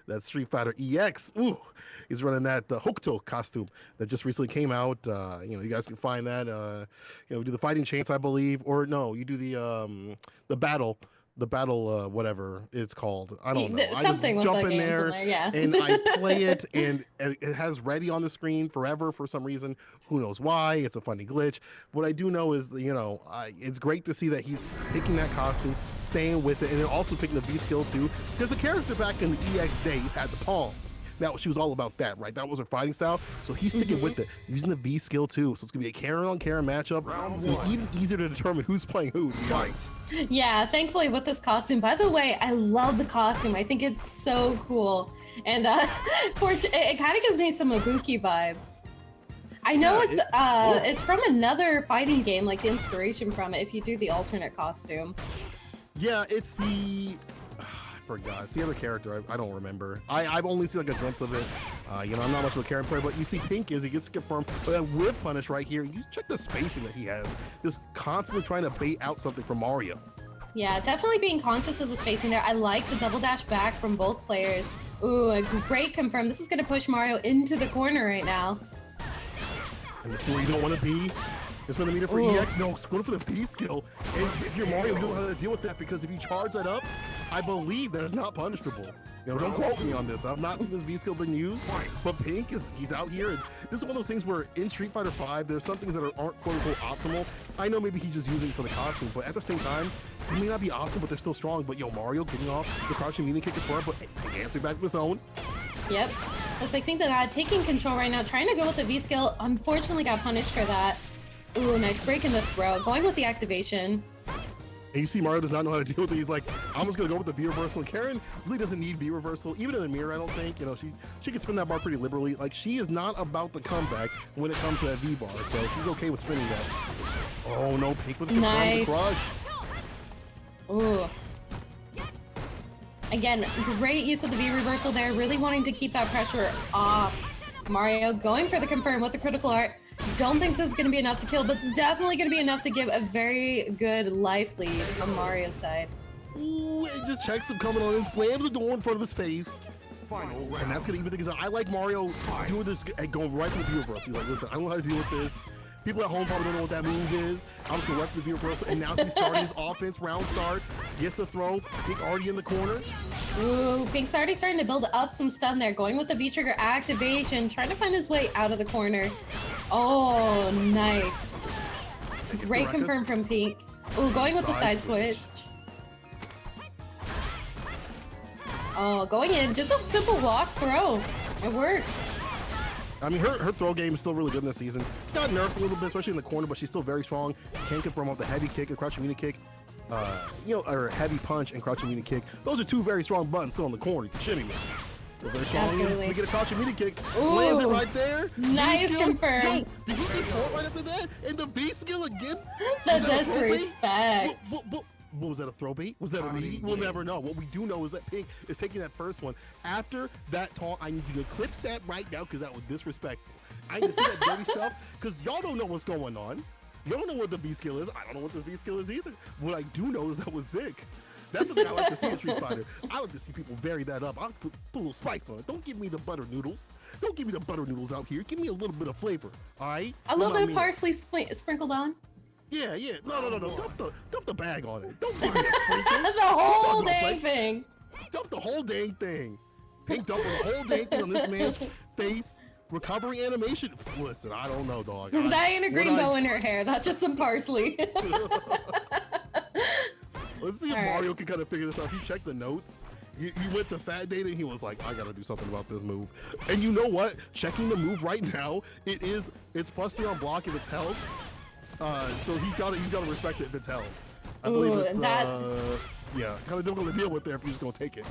That's Street Fighter EX. Ooh, he's running that Hokuto costume that just recently came out. You guys can find that. We do the fighting chance, I believe, or no, you do the battle. The battle, whatever it's called, I don't know. I just Something with jump the in games there, in there, yeah. and I play it, and it has ready on the screen forever for some reason. Who knows why? It's a funny glitch. What I do know is, it's great to see that he's picking that costume, staying with it, and then also picking the V skill too, because the character back in the EX days had the palms. Now she was all about that, right? That was her fighting style. So he's sticking with it, using the V skill too. So it's gonna be a Karen on Karen matchup. It's gonna be even easier to determine who's playing who, to be honest. Yeah, thankfully with this costume. By the way, I love the costume. I think it's so cool. And it kind of gives me some Ibuki vibes. I know it's from another fighting game, like the inspiration from it, if you do the alternate costume. Yeah, it's the... I forgot. It's the other character. I don't remember. I've only seen like a glimpse of it. I'm not much of a Karen player, but you see Pink is he gets confirmed. But that whip punish right here, you check the spacing that he has. Just constantly trying to bait out something from Mario. Yeah, definitely being conscious of the spacing there. I like the double dash back from both players. Ooh, a great confirm. This is going to push Mario into the corner right now. And this is where you don't want to be. It's been the meter for EX. No, it's going for the B skill. And if you're Mario, you don't know how to deal with that, because if you charge that up, I believe that it's not punishable. Don't quote me on this. I've not seen this V skill being used, but Pink he's out here. And this is one of those things where in Street Fighter V, there's some things that aren't quote unquote optimal. I know maybe he's just using it for the costume, but at the same time, they may not be optimal, but they're still strong. But Mario getting off the crouching medium kick is for it, but answering back to the zone. Yep. Looks like Pink got taking control right now, trying to go with the V skill. Unfortunately got punished for that. Ooh, nice break in the throw. Going with the activation. And you see Mario does not know how to deal with it. He's like, I'm just going to go with the V reversal. And Karen really doesn't need V reversal. Even in the mirror, I don't think. She can spin that bar pretty liberally. Like, she is not about the comeback when it comes to that V bar. So she's okay with spinning that. Oh, no. Pink with the crush. Ooh. Again, great use of the V reversal there. Really wanting to keep that pressure off. Mario going for the confirm with the critical art. Don't think this is going to be enough to kill, but it's definitely going to be enough to give a very good life lead on Mario's side. Ooh, it just checks him coming on and slams the door in front of his face. And that's going to even things out. I like Mario doing this and going right to the V reversal. He's like, listen, I don't know how to deal with this. People at home probably don't know what that move is. I'm just going right to the V reversal. And now he's starting his offense, round start. Gets the throw. Pink already in the corner. Ooh, Pink's already starting to build up some stun there. Going with the V-trigger activation. Trying to find his way out of the corner. Oh, nice. Great confirm from Pink. Ooh, going with the side switch. Oh, going in. Just a simple walk throw. It works. I mean, her throw game is still really good in this season. Got nerfed a little bit, especially in the corner, but she's still very strong. Can confirm off the heavy kick and crouching medium kick. Or heavy punch and crouching medium kick. Those are two very strong buttons still in the corner. You can shimmy me. Still very strong. So we get a crouching medium kick. Lands it right there. Nice confirm. Yo, did he just throw it right after that? And the B skill again? The disrespect. What was that, a throw bait? Was that a meaty? We'll never know. What we do know is that Pink is taking that first one. After that taunt, I need you to clip that right now because that was disrespectful. I need to see that dirty stuff because y'all don't know what's going on. You don't know what the V skill is. I don't know what the V skill is either. What I do know is that was sick. That's the thing I like to see in Street Fighter. I like to see people vary that up. I'll put a little spice on it. Don't give me the butter noodles. Don't give me the butter noodles out here. Give me a little bit of flavor, all right? A little bit of parsley sprinkled on. Yeah. No. Dump the bag on it. Don't give me a sprinkle. The whole dang thing. Dump the whole dang thing. Pink dumping the whole dang thing on this man's face. Recovery animation. Listen, I don't know, dog. That ain't a green bow in her hair. That's just some parsley. Let's see if Mario can kind of figure this out. He checked the notes. He went to Fat Data and he was like, I gotta do something about this move. And you know what? Checking the move right now, it's plus 3 on block if it's held. So he's gotta respect it if it's held. I believe it's yeah, kind of difficult to deal with there if you're just gonna take it.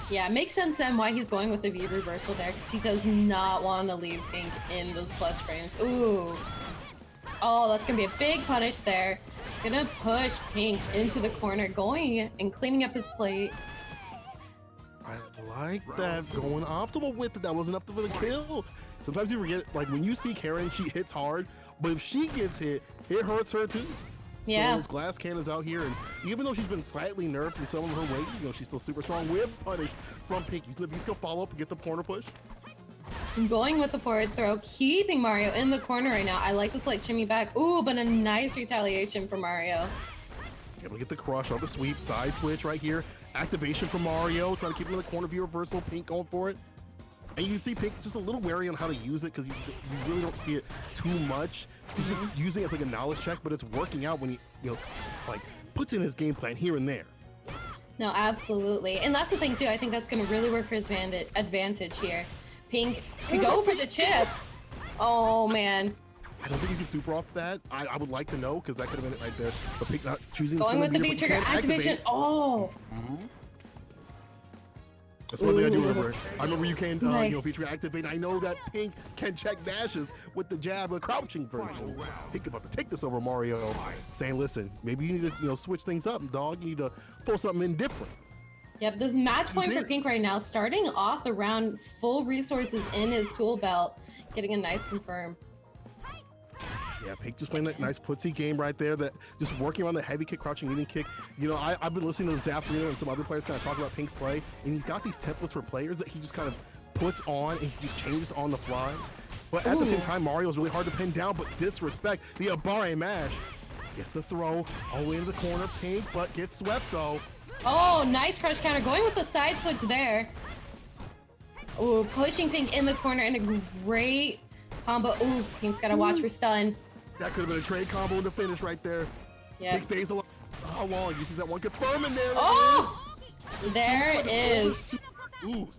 Yeah, it makes sense then why he's going with the V reversal there, because he does not want to leave Pink in those plus frames. Ooh. Oh, that's going to be a big punish there. Gonna push Pink into the corner, going and cleaning up his plate. I like that, going optimal with it. That was enough for the kill. Sometimes you forget, like when you see Karen, she hits hard, but if she gets hit, it hurts her too. Yeah. Souls glass cannons out here, and even though she's been slightly nerfed in some of her ways, you know, she's still super strong. Whip punish from Pink. Using the V-skill follow up and get the corner push. Going with the forward throw, keeping Mario in the corner right now. I like this like shimmy back. Ooh, but a nice retaliation from Mario. Able to get the crush on the sweep, side switch right here. Activation from Mario, trying to keep him in the corner view reversal. Pink going for it. And you see Pink just a little wary on how to use it because you really don't see it too much. He's just using it as like a knowledge check, but it's working out when he, you know, like puts in his game plan here and there. No, absolutely. And that's the thing too. I think that's going to really work for his advantage here. Pink could go for the chip. Oh man. I don't think you can super off that. I would like to know because that could have been it right there. But Pink not choosing going with the V trigger activation. Oh. That's one thing I do remember. I remember you can, Nice. you know, V trigger activate. I know that Pink can check dashes with the jab, the crouching version. Pink about to take this over Mario, saying, "Listen, maybe you need to, you know, switch things up, dog. You need to pull something in different." Yep, this match point for Pink right now, starting off the round, full resources in his tool belt, getting a nice confirm. Yeah, Pink just playing that nice putsy game right there, that just working on the heavy kick, crouching medium kick. You know, I've been listening to Zapperino and some other players kind of talk about Pink's play, and he's got these templates for players that he just kind of puts on and he just changes on the fly. But at the same time, Mario's really hard to pin down, but disrespect. The Abare mash gets the throw all the way into the corner. Pink, but gets swept though. Oh, nice crush counter, going with the side switch there. Oh, pushing Pink in the corner and a great combo. Ooh, Pink's gotta watch for stun. That could have been a trade combo in the finish right there. Yeah. Pink stays alive. How long? You see that one confirm and there There it is. Ooh.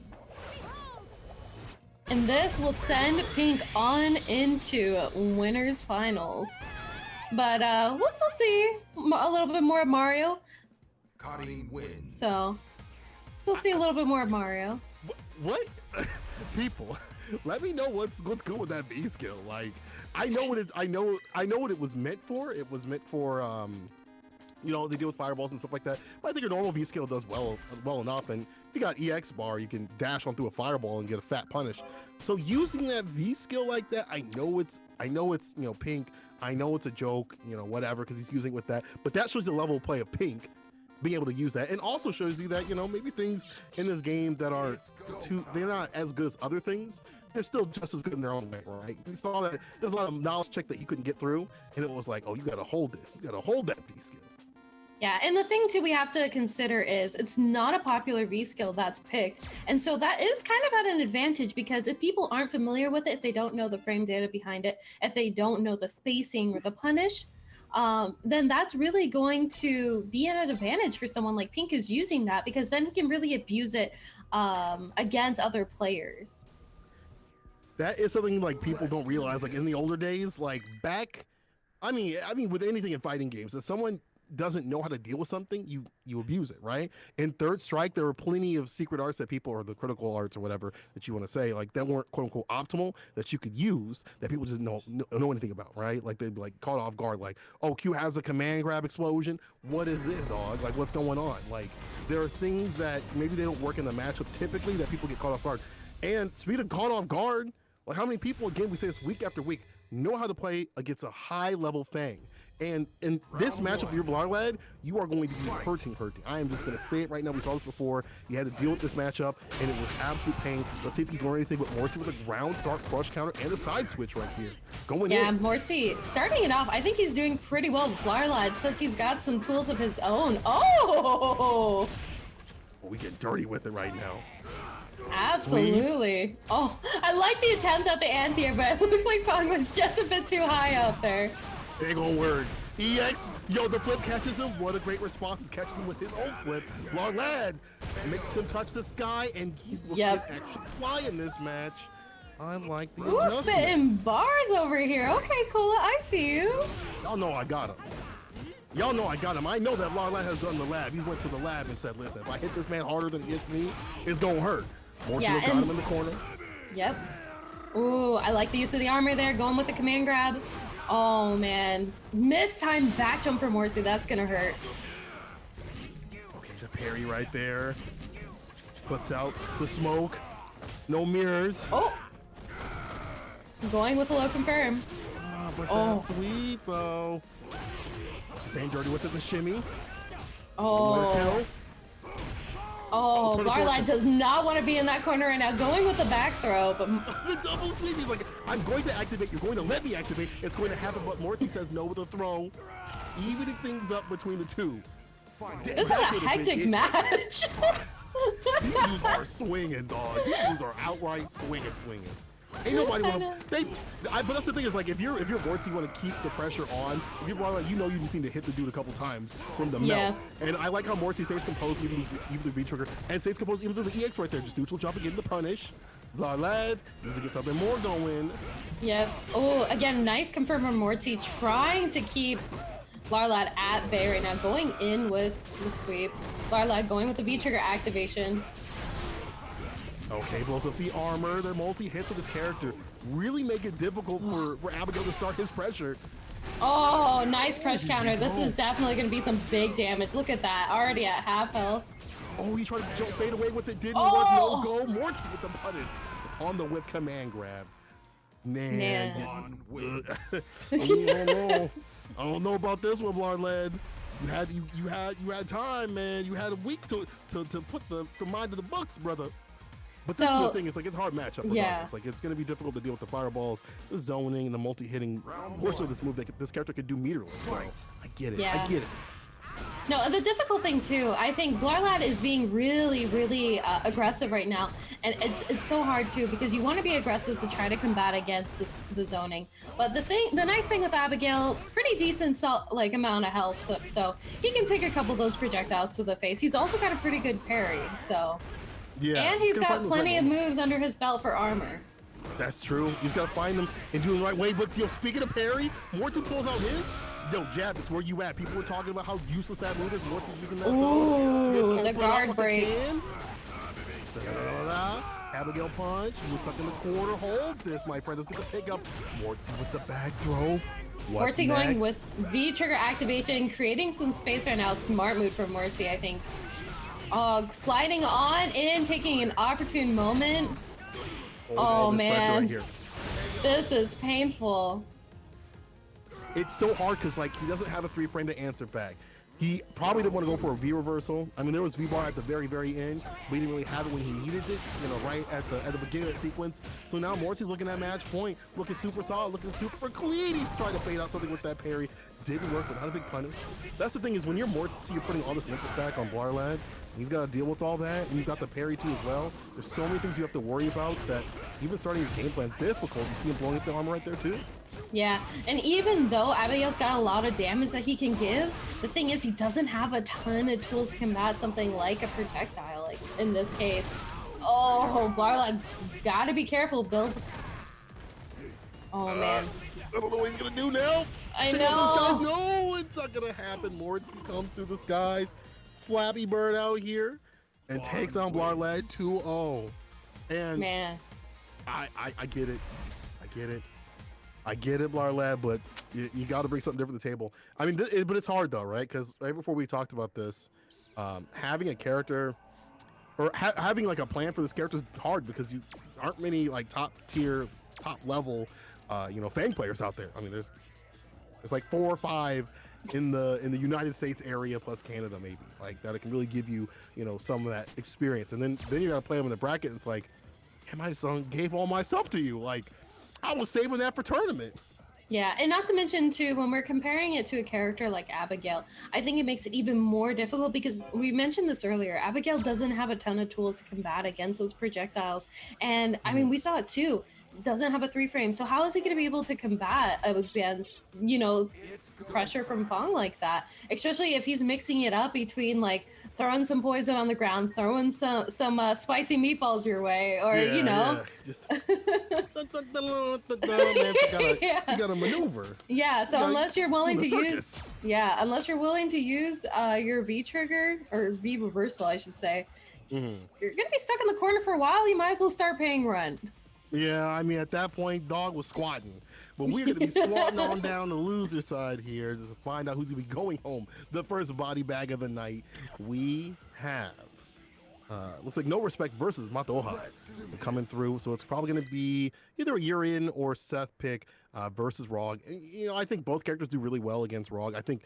And this will send Pink on into winners finals. But we'll still see a little bit more of Mario. So, still see a little bit more of Mario. What? People, let me know what's good with that V skill. Like, I know what what it was meant for. It was meant for you know, they deal with fireballs and stuff like that. But I think your normal V skill does well enough. And if you got EX bar, you can dash on through a fireball and get a fat punish. So using that V skill like that, I know it's you know, Pink. I know it's a joke, you know, whatever, because he's using it with that. But that shows the level of play of Pink being able to use that, and also shows you that, you know, maybe things in this game that are they're not as good as other things, they're still just as good in their own way, right? You saw that there's a lot of knowledge check that he couldn't get through, and it was like, oh, you gotta hold this, you gotta hold that V skill. Yeah, and the thing too we have to consider is it's not a popular V skill that's picked, and so that is kind of at an advantage because if people aren't familiar with it, if they don't know the frame data behind it, if they don't know the spacing or the punish, then that's really going to be an advantage for someone like Pink who's using that, because then he can really abuse it against other players. That is something like people don't realize. Like in the older days, like back, I mean with anything in fighting games, if someone doesn't know how to deal with something, you abuse it, right? In Third Strike, there were plenty of secret arts that people, or the critical arts or whatever that you want to say, like that weren't quote unquote optimal, that you could use that people just know anything about, right? Like they'd be like caught off guard, like, oh, Q has a command grab explosion. What is this, dog? Like, what's going on? Like, there are things that maybe they don't work in the matchup typically that people get caught off guard. And speaking of caught off guard, like how many people, again, we say this week after week, know how to play against a high level Fang. And in this matchup with your Blarlad, you are going to be hurting. I am just going to say it right now. We saw this before. You had to deal with this matchup, and it was absolute pain. Let's see if he's learned anything with Morty with a ground start, crush counter, and a side switch right here. Going in. Yeah, Morty, starting it off, I think he's doing pretty well with Blarlad, since he's got some tools of his own. Oh! We get dirty with it right now. Absolutely. Sweet. Oh, I like the attempt at the anti-air, but it looks like Fang was just a bit too high out there. Big old word. EX, yo, the flip catches him. What a great response. It catches him with his own flip. Blarlad makes him touch the sky, and he's looking actually fly in this match. I like the adjustments. Spitting bars over here. Okay, Cola, I see you. Y'all know I got him. Y'all know I got him. I know that Blarlad has done the lab. He went to the lab and said, listen, if I hit this man harder than he hits me, it's going to hurt. Morty got him in the corner. Yep. Ooh, I like the use of the armor there, going with the command grab. Oh man, missed time back jump for Morty, that's gonna hurt. Okay, the parry right there. Puts out the smoke. No mirrors. Oh! Going with a low confirm. But that's sweet though. staying dirty with it, the shimmy. Oh. Oh, Larlad does not want to be in that corner right now. Going with the back throw, but the double sweep. He's like, I'm going to activate. You're going to let me activate. It's going to happen, but Morty says no with a throw, evening things up between the two. This is a hectic match. These dudes are swinging, dog. These dudes are outright swinging. Ain't nobody want to. But that's the thing is like if you're Morty, you want to keep the pressure on. If you're like, you know, you just need to hit the dude a couple times from the melt. And I like how Morty stays composed even the V trigger and stays composed even through the EX right there. Just neutral jump and getting the punish. BlazBlue needs to get something more going. Yep. Oh, again, nice confirm from Morty trying to keep Larlad at bay right now, going in with the sweep. Larlad going with the V trigger activation. Okay, blows up the armor. Their multi-hits with his character really make it difficult for Abigail to start his pressure. Oh, nice press counter. This is definitely going to be some big damage. Look at that, already at half health. Oh, he tried to jump fade away with it. Didn't work. No go. Morty with the punish on the whip command grab. Man. I don't know about this one, BlazBlue. You had time, man. You had a week to put the mind to the books, brother. But this is the thing, it's like it's a hard matchup regardless. Like it's gonna be difficult to deal with the fireballs, the zoning, and the multi-hitting portion of this move that this character could do meterless. So I get it. I get it. No, the difficult thing too, I think Larlad is being really aggressive right now, and it's so hard too because you want to be aggressive to try to combat against the zoning. But the nice thing with Abigail, pretty decent amount of health, so he can take a couple of those projectiles to the face. He's also got a pretty good parry, so. Yeah, and he's got plenty of moves under his belt for armor. That's true. He's got to find them and do it the right way. But speaking of parry, Morty pulls out his. Yo, jab, that's where you at. People were talking about how useless that move is. Morty's using that. Ooh, the guard break. Abigail punch. You're stuck in the corner. Hold this, my friend. Let's get the pick up. Morty with the back throw. Morty going with V trigger activation, creating some space right now. Smart move from Morty, I think. Sliding on in, taking an opportune moment. Oh man, right here. This is painful. It's so hard because like he doesn't have a 3-frame to answer back. He probably didn't want to go for a V reversal. I mean, there was V bar at the very end, but he didn't really have it when he needed it. You know, right at the beginning of that sequence. So now Morty's looking at match point, looking super solid, looking super clean. He's trying to fade out something with that parry. Didn't work without a big punish. That's the thing is when you're Morty, you're putting all this mental stack on BlazBlue. He's got to deal with all that, and you've got the parry too as well. There's so many things you have to worry about that even starting your game plan is difficult. You see him blowing up the armor right there too. Yeah, and even though Abigail's got a lot of damage that he can give, the thing is he doesn't have a ton of tools to combat something like a projectile, like in this case. Oh, BlazBlue, gotta be careful, build. Oh man. I don't know what he's gonna do now. I know. No, it's not gonna happen. Morty comes through the skies. Flappy Bird out here and takes on BlazBlue 2-0. And man, I get it. I get it, BlazBlue, but you got to bring something different to the table. I mean, but it's hard though, right? Because right before we talked about this, having a character or having like a plan for this character is hard because you aren't many like top tier, top level, Fang players out there. I mean, there's like 4 or 5 in the United States area plus Canada maybe like that. It can really give you some of that experience, and then you got to play them in the bracket. And it's like, man, I just gave all myself to you. Like I was saving that for tournament. Yeah, and not to mention too, when we're comparing it to a character like Abigail, I think it makes it even more difficult because we mentioned this earlier. Abigail doesn't have a ton of tools to combat against those projectiles, and I mean we saw it too. Doesn't have a 3-frame, so how is he going to be able to combat against pressure from Fong like that? Especially if he's mixing it up between like throwing some poison on the ground, throwing some spicy meatballs your way, or just you gotta maneuver. Yeah, so unless you're willing to use your V trigger or V reversal, I should say, you're gonna be stuck in the corner for a while. You might as well start paying rent. Yeah, I mean, at that point, Dog was squatting. But we're going to be squatting on down the loser side here to find out who's going to be going home. The first body bag of the night. We have, looks like No Respect versus Matoha coming through. So it's probably going to be either a Urian or Seth pick versus Rog. And, I think both characters do really well against Rog. I think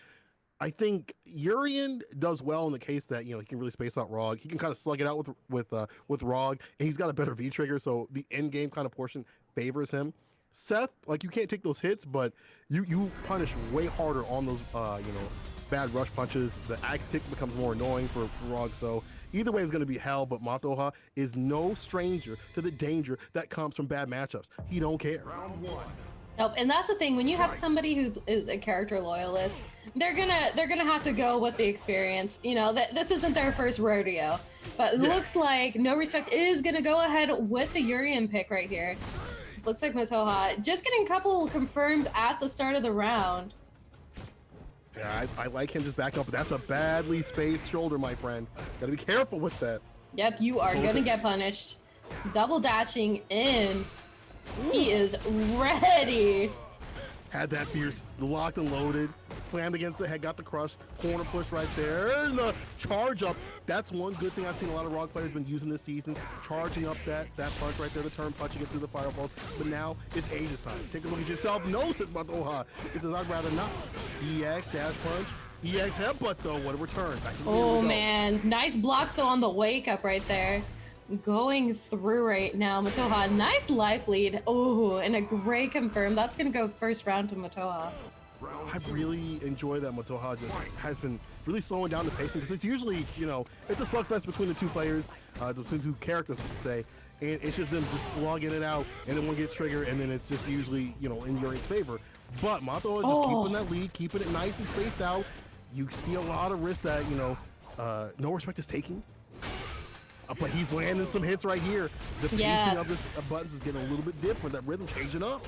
I think Urian does well in the case that he can really space out Rog. He can kind of slug it out with Rog, and he's got a better V trigger, so the end game kind of portion favors him. Seth, like you can't take those hits, but you punish way harder on those bad rush punches. The axe kick becomes more annoying for Rog. So either way is going to be hell. But Matoha is no stranger to the danger that comes from bad matchups. He don't care. Round one. Nope, and that's the thing. When you have somebody who is a character loyalist, they're gonna have to go with the experience. This isn't their first rodeo, but it looks like No Respect is gonna go ahead with the Urian pick right here. Looks like Matoha just getting a couple confirms at the start of the round. Yeah, I like him just back up, but that's a badly spaced shoulder, my friend. Gotta be careful with that. Yep, you are gonna get punished. Double dashing in. He is ready. Had that fierce, locked and loaded, slammed against the head, got the crush, corner push right there, and the charge up. That's one good thing I've seen a lot of Rog players been using this season, charging up that punch right there, the turn, punching it through the fireballs. But now it's Aegis time. Take a look at yourself. No, says Matoha. He says, I'd rather not. EX, dash punch. EX headbutt though, what a return. Back to the Oh man, nice blocks though on the wake up right there. Going through right now, Matoha, nice life lead. Oh, and a great confirm. That's gonna go first round to Matoha. I really enjoy that Matoha just has been really slowing down the pacing because it's usually, it's a slugfest between the two players, between two characters, I should say, and it's just them just slugging it out, and then one gets triggered, and then it's just usually, in Urian's favor. But Matoha just keeping that lead, keeping it nice and spaced out. You see a lot of risk that, No Respect is taking. But he's landing some hits right here. The pacing of his buttons is getting a little bit different. That rhythm changing up.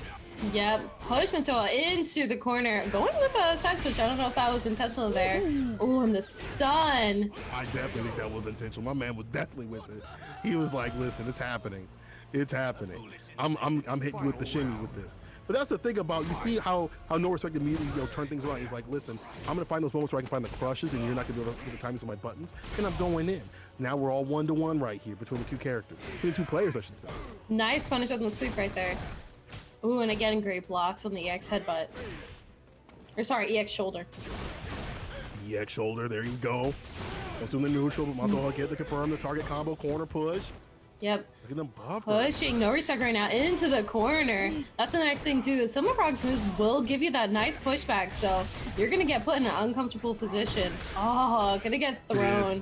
Yep, push Matoha into the corner. Going with a side switch. I don't know if that was intentional there. Oh, and the stun. I definitely think that was intentional. My man was definitely with it. He was like, listen, it's happening. It's happening. I'm hitting you with the shimmy with this. But that's the thing about, you see how No Respect immediately turn things around. He's like, listen, I'm gonna find those moments where I can find the crushes and you're not gonna be able to get the timings of my buttons, and I'm going in. Now we're all 1-to-1 right here between the two characters, between the two players, I should say. Nice punish on the sweep right there. Ooh, and again, great blocks on the EX headbutt. Or sorry, EX shoulder. EX shoulder, there you go. Goes through the neutral, but Matoha get to confirm the target combo, corner push. Yep. Look at them buffers. Pushing No Respect right now into the corner. That's the nice thing too. Some of Rog's moves will give you that nice pushback, so you're gonna get put in an uncomfortable position. Oh, gonna get thrown.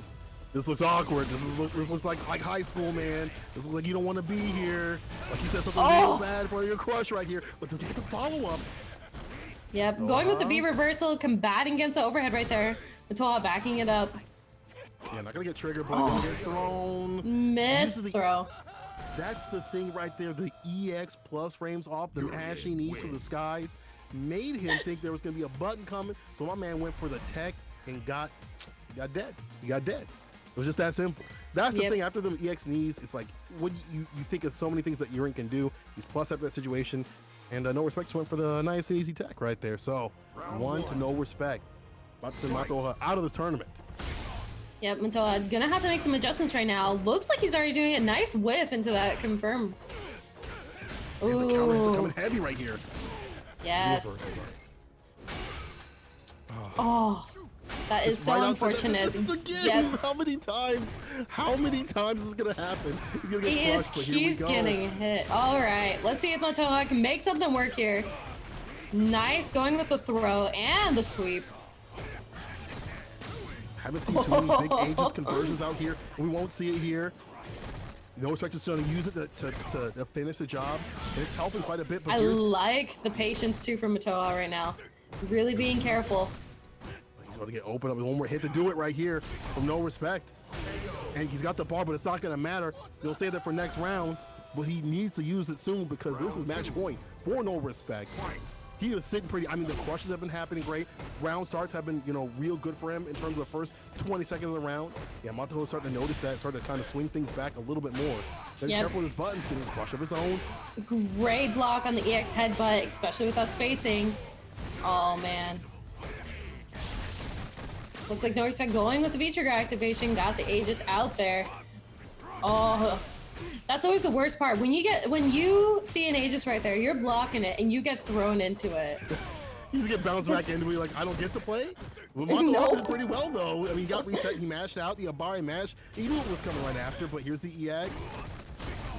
This looks awkward. This looks like high school, man. This looks like you don't want to be here. Like you said something real bad for your crush right here, but doesn't get the follow-up. Yep, going with the V reversal, combating against the overhead right there. Matoha backing it up. Yeah, not gonna get triggered, but gonna get thrown. Miss throw. That's the thing right there. The EX plus frames off the mashing knees for the skies made him think there was gonna be a button coming. So my man went for the tech and got dead. He got dead. It was just that simple. That's the thing. After the EX knees, it's like what you think of so many things that Urian can do. He's plus after that situation, and No Respect went for the nice and easy tech right there. So one to No Respect. About to send Matoha out of this tournament. Yep, Matoha gonna have to make some adjustments right now. Looks like he's already doing a nice whiff into that confirm. And the counter hits are coming heavy right here. Yes. Oh, that is so unfortunate. This is the game. How many times? How many times is this gonna happen? He's gonna get crushed, but here we go. He's getting hit. All right, let's see if Matoha can make something work here. Nice, going with the throw and the sweep. Haven't seen too many big Aegis conversions out here. We won't see it here. No Respect is going to use it to finish the job, and it's helping quite a bit. But I like the patience too from Matoha right now. Really being careful. He's going to get open up with one more hit to do it right here from No Respect. And he's got the bar, but it's not going to matter. They'll save that for next round, but he needs to use it soon because this is match point for No Respect. He was sitting pretty. I mean, the crushes have been happening great. Round starts have been, real good for him in terms of the first 20 seconds of the round. Yeah, Matoha starting to notice that, starting to kind of swing things back a little bit more. Be careful with his buttons, getting a crush of his own. Great block on the EX headbutt, especially with that spacing. Oh, man. Looks like No Respect going with the V-trigger activation. Got the Aegis out there. Oh. That's always the worst part. When you see an Aegis right there, you're blocking it and you get thrown into it. He's gonna get bounced back into me like I don't get to play. Well, Montalban did pretty well though. I mean, he got reset. He mashed out the Abari mash. He knew what was coming right after, but here's the EX.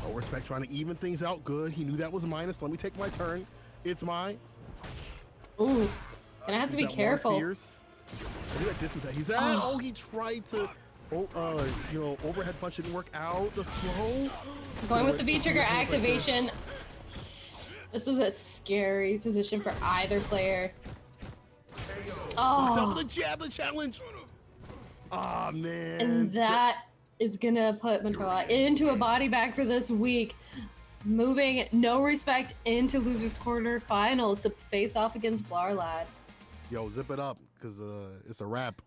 No respect, trying to even things out good. He knew that was minus. Let me take my turn. It's mine. Ooh, and I have to be careful. Look at that distance that he's at. Oh, he tried to, overhead punch didn't work out. The throw. Going with the V trigger activation. Like this is a scary position for either player. Oh, the jab, the challenge. Oh man. And that is gonna put Montoya into a body bag for this week. Moving No Respect into losers quarterfinals to face off against Blarlad. Yo, zip it up, cause it's a wrap.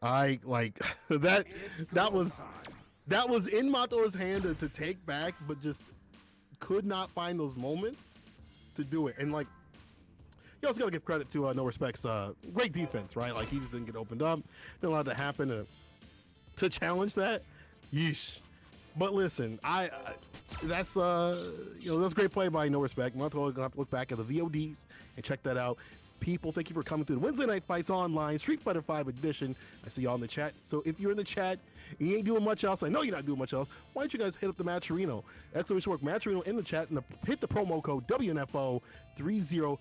I like that was in Mato's hand to take back, but just could not find those moments to do it. And like, you also gotta give credit to No Respect's great defense, right? Like he just didn't get opened up, didn't allow that to happen to challenge that. Yeesh. But listen, that's that's great play by No Respect. Montoya gonna have to look back at the VODs and check that out. People, thank you for coming through the Wednesday Night Fights online, Street Fighter 5 edition. I see y'all in the chat. So if you're in the chat and you ain't doing much else, I know you're not doing much else, why don't you guys hit up the Matcherino? Exclamation work Matcherino in the chat and hit the promo code WNF2030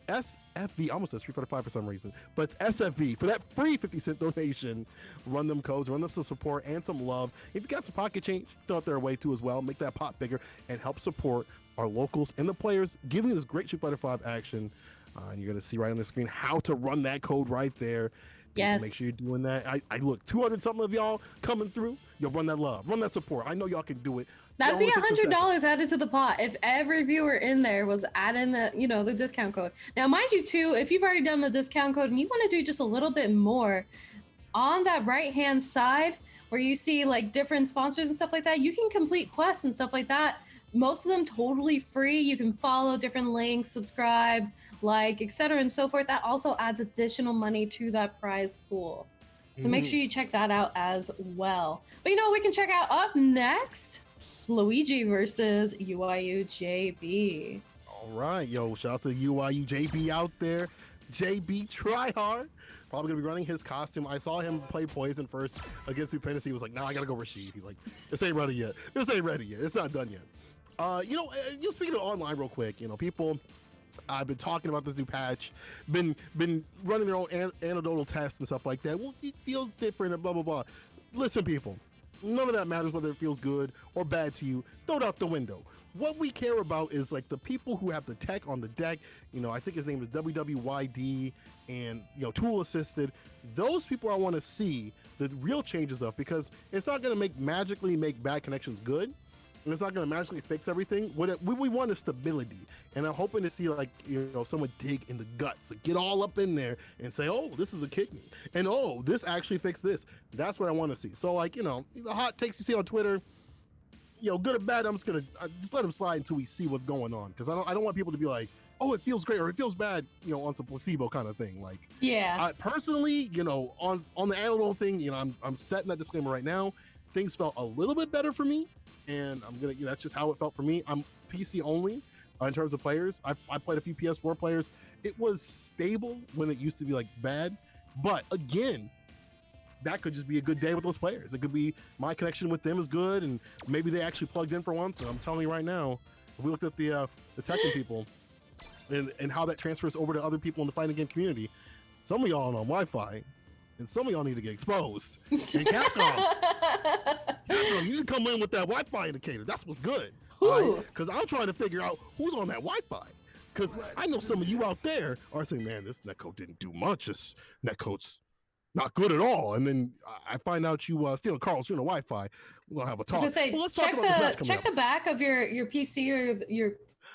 SFV. I almost said Street Fighter 5 for some reason, but it's SFV for that free 50-cent donation. Run them codes, run them some support and some love. If you got some pocket change, throw it their way too as well. Make that pot bigger and help support our locals and the players giving this great Street Fighter 5 action. And you're gonna see right on the screen how to run that code right there. Yes. Make sure you're doing that. I look, 200 something of y'all coming through. Yo, run that love, run that support. I know y'all can do it. That'd be $100 added to the pot if every viewer in there was adding the discount code. Now, mind you, too, if you've already done the discount code and you want to do just a little bit more, on that right-hand side where you see like different sponsors and stuff like that, you can complete quests and stuff like that. Most of them totally free. You can follow different links, subscribe, like, etc. and so forth. That also adds additional money to that prize pool. So make sure you check that out as well. But we can check out up next, Luigi versus UIU JB. All right, yo, shout out to UIU JB out there. JB try hard. Probably gonna be running his costume. I saw him play Poison first against Stupendous. He was like, nah, I gotta go Rashid. He's like, this ain't ready yet. This ain't ready yet. It's not done yet. Speaking of online real quick, people, I've been talking about this new patch, been running their own anecdotal tests and stuff like that. Well, it feels different and blah, blah, blah. Listen, people, none of that matters whether it feels good or bad to you. Throw it out the window. What we care about is like the people who have the tech on the deck. I think his name is WWYD and, tool assisted. Those people I want to see the real changes of, because it's not going to magically make bad connections good. And it's not going to magically fix everything. What we want is stability. And I'm hoping to see someone dig in the guts, like get all up in there and say, oh, this is a kidney. And oh, this actually fixed this. That's what I want to see. So the hot takes you see on Twitter, good or bad, I'm just going to just let them slide until we see what's going on. Because I don't want people to be like, oh, it feels great or it feels bad, on some placebo kind of thing. Like, yeah. Personally, on the anecdotal thing, I'm setting that disclaimer right now. Things felt a little bit better for me. And I'm gonna, that's just how it felt for me. I'm PC only in terms of players. I played a few PS4 players. It was stable when it used to be like bad, but again, that could just be a good day with those players. It could be my connection with them is good, and maybe they actually plugged in for once. And I'm telling you right now, if we looked at the Tekken people and how that transfers over to other people in the fighting game community, some of y'all on Wi-Fi. And some of y'all need to get exposed. And Capcom, you need to come in with that Wi-Fi indicator. That's what's good. Because I'm trying to figure out who's on that Wi-Fi. Because I know some of you out there are saying, man, this netcode didn't do much. This netcode's not good at all. And then I find out you stealing Carl's doing a Wi-Fi. We're going to have a talk. Let's talk about this match coming up. Check the back of your PC or your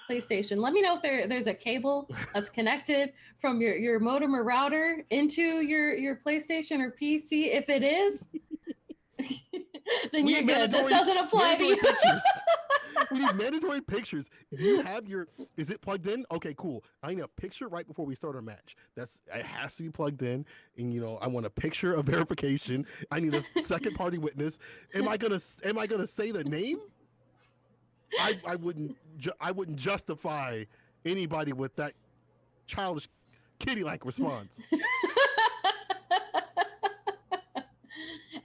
PlayStation. Let me know if there's a cable that's connected from your modem or router into your PlayStation or PC. If it is, then you're good. This doesn't apply to you. We need mandatory pictures. Do you have is it plugged in? Okay, cool. I need a picture right before we start our match. It has to be plugged in. And I want a picture of verification. I need a second party witness. Am I gonna say the name? I wouldn't justify anybody with that childish Kitty-like response.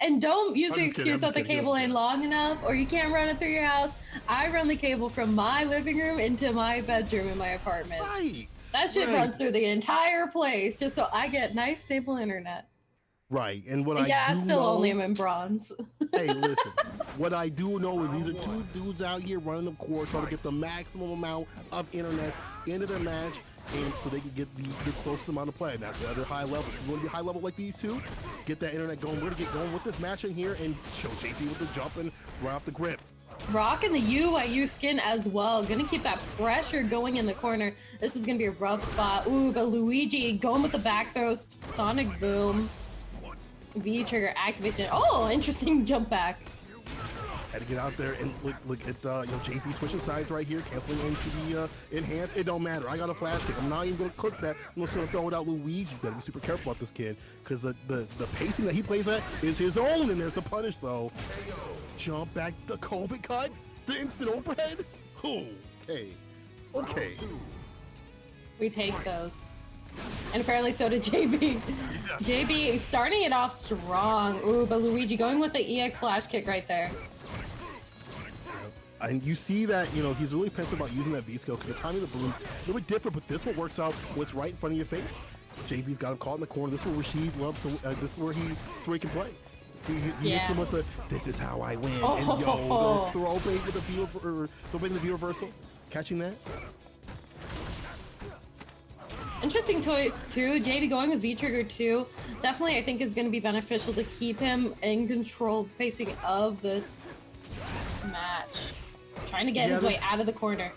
And don't use the I'm just kidding, excuse I'm that just the kidding, cable he ain't long enough or you can't run it through your house. I run the cable from my living room into my bedroom in my apartment. Right. That shit right. runs through the entire place just so I get nice, stable internet. Right. And what And I yeah, I do still know, only am in bronze. hey, listen. What I do know is these are two dudes out here running the court, trying to get the maximum amount of internet into their match, and so they can get the closest amount of play. And that's the other high level. If you want to be high level like these two, get that internet going. We're gonna get going with this match in here and show JP with the jumping right off the grip. Rocking the UYU skin as well. Gonna keep that pressure going in the corner. This is gonna be a rough spot. Ooh, but Luigi going with the back throw, sonic boom. V trigger activation. Oh, interesting jump back. Had to get out there and look at JP switching sides right here, canceling into the enhance. It don't matter. I got a flash kick. I'm not even gonna click that. I'm just gonna throw it out Luigi. You gotta be super careful about this kid because the pacing that he plays at is his own. And there's the punish though. Jump back, the COVID cut, the instant overhead. Okay. We take those. And apparently so did JB. Yeah. JB starting it off strong. Ooh, but Luigi going with the EX flash kick right there. And you see that, he's really pensive about using that V-skill because the timing of the boom a little bit different, but this one works out what's right in front of your face. JB's got him caught in the corner. This is where Rashid loves to, this is where he can play. He hits him with the, this is how I win. Oh. And the throw bait with the V reversal. Catching that. Interesting choice too. JB going with V-trigger too. Definitely I think is going to be beneficial to keep him in control pacing of this match. Trying to get his way out of the corner.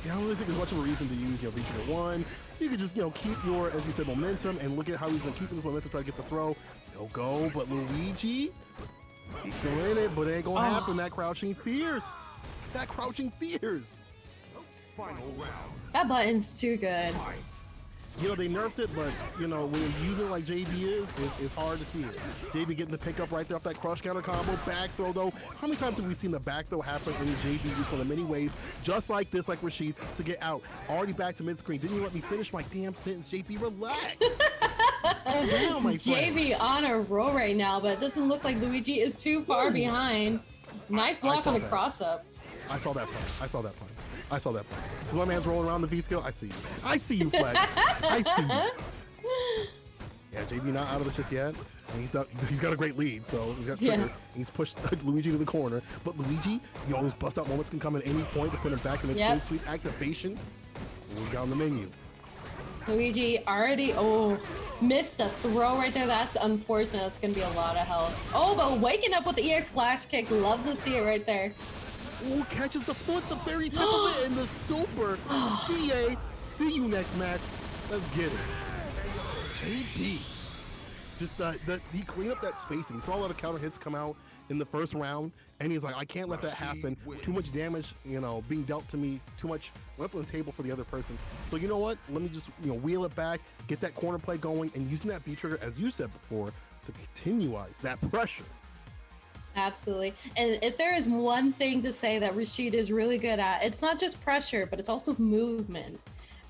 Yeah, I don't really think there's much of a reason to use V-trigger 1. You could just, keep your, as you said, momentum and look at how he's been keeping this momentum, try to get the throw. No go, but Luigi, he's still in it, but it ain't gonna happen. That crouching fierce. Final round. That button's too good. They nerfed it, but when you use it like JB it's hard to see it. JB getting the pickup right there off that crush counter combo. Back throw though. How many times have we seen the back throw happen in the JB used one of many ways, just like this, like Rashid, to get out? Already back to mid-screen. Didn't you let me finish my damn sentence, JB? Relax. Calm down, my friend. JB on a roll right now, but it doesn't look like Luigi is too far behind. Nice block on the cross-up. I saw that play. Because my man's rolling around the V-skill. I see you, Flex. I see you. Yeah, JB not out of this just yet. And he's got a great lead, so he's got trigger. He's pushed Luigi to the corner. But Luigi, those bust out moments can come at any point to put him back in the sweet activation. We got on the menu. Luigi already, missed a throw right there. That's unfortunate. That's going to be a lot of health. Oh, but waking up with the EX flash kick. Love to see it right there. Ooh, catches the foot, the very tip of it, and the super CA. See you next match. Let's get it. JB. Just he cleaned up that spacing. We saw a lot of counter hits come out in the first round, and he's like, I can't let that happen. Too much damage, being dealt to me. Too much left on the table for the other person. So you know what? Let me just, wheel it back, get that corner play going, and using that B trigger, as you said before, to continuize that pressure. Absolutely. And if there is one thing to say that Rashid is really good at, it's not just pressure, but it's also movement.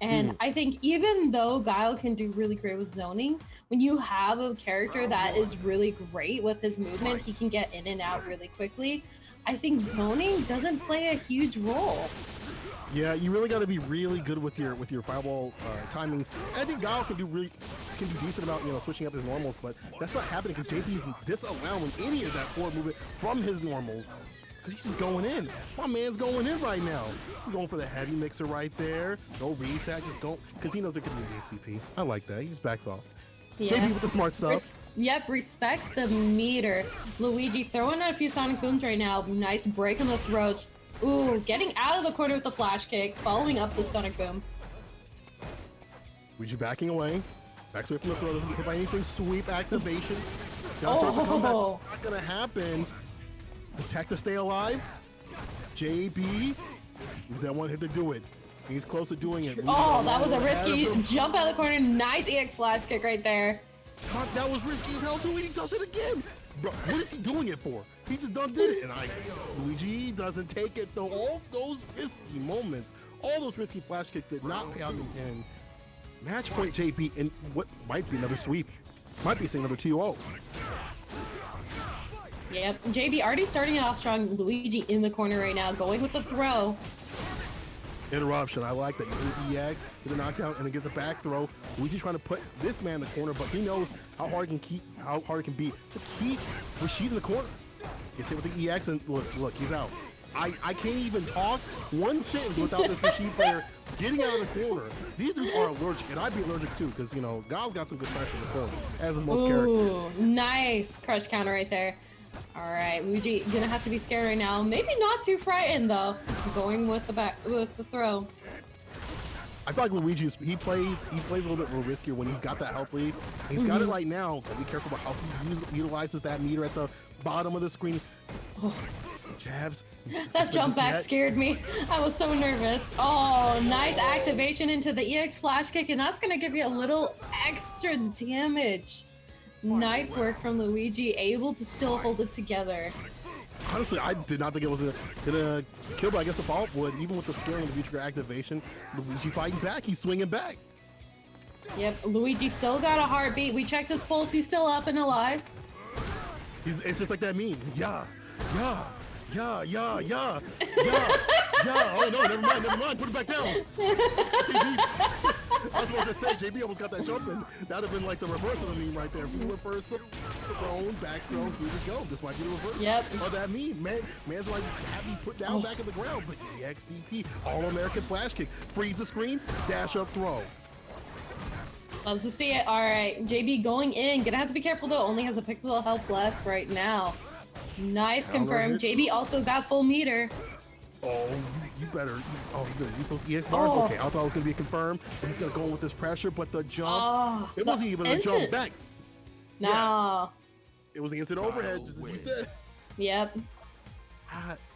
And I think even though Guile can do really great with zoning, when you have a character that is really great with his movement, he can get in and out really quickly. I think zoning doesn't play a huge role. Yeah, you really got to be really good with your fireball timings. I think Guile can be decent about switching up his normals, but that's not happening because JP is disallowing any of that forward movement from his normals because he's just going in. My man's going in right now. He's going for the heavy mixer right there. No reset, just go because he knows there could be an HCP. I like that. He just backs off. Yeah. JP with the smart stuff. Respect the meter. Luigi throwing out a few sonic booms right now. Nice break on the throat. Ooh, getting out of the corner with the flash kick, following up the sonic boom. Luigi backing away. Backs away from the throw, doesn't get hit by anything. Sweep activation. Gotta start the comeback. Not gonna happen. The tech to stay alive. JB. He's that one hit to do it. He's close to doing it. Oh, that was a risky jump out of the corner. Nice EX flash kick right there. God, that was risky as hell too, and he does it again. Bro, what is he doing it for? He just done did it, and Luigi doesn't take it though. All those risky moments, all those risky flash kicks did not pay out in the end. Match point JB in what might be another sweep. Might be seeing another 2-0. Yep, JB already starting it off strong. Luigi in the corner right now, going with the throw. Interruption. I like that. You get the EX, get the knockdown, and then get the back throw. Luigi trying to put this man in the corner, but he knows how hard it can be to keep Rashid in the corner. Gets hit with the EX, and look, he's out. I can't even talk one sentence without this Rashid player getting out of the corner. These dudes are allergic, and I'd be allergic too, because, you know, Gal's got some good pressure in the corner, as is most characters. Nice crush counter right there. All right, Luigi gonna have to be scared right now. Maybe not too frightened though. Going with the throw. I feel like he plays a little bit more riskier when he's got that health lead. He's got it right now. But be careful about how he utilizes that meter at the bottom of the screen. Oh, jabs. That jump back scared me. I was so nervous. Oh, nice activation into the EX flash kick, and that's gonna give you a little extra damage. Nice work from Luigi, able to still hold it together. Honestly, I did not think it was gonna kill, but I guess the follow-up would. Even with the skill and the future activation, Luigi fighting back. He's swinging back. Yep, Luigi still got a heartbeat. We checked his pulse. He's still up and alive. It's just like that meme. Yeah. Oh no, never mind. Put it back down. I was about to say, JB almost got that jump in. That'd have been like the reverse of the meme right there. If he went first, thrown, back thrown, here we go. This might be the reverse of that meme. Man's like, have you put down back in the ground, but EXDP, All-American flash kick. Freeze the screen, dash up, throw. Love to see it. All right, JB going in. Gonna have to be careful though. Only has a pixel of health left right now. Nice confirm. JB also got full meter. Oh, you better. Oh, he's gonna use those EX bars. Oh. Okay, I thought it was gonna be a confirm. He's gonna go in with this pressure, but the jump. It wasn't even a jump back. No. Yeah. It was the instant overhead, just as you said. Yep.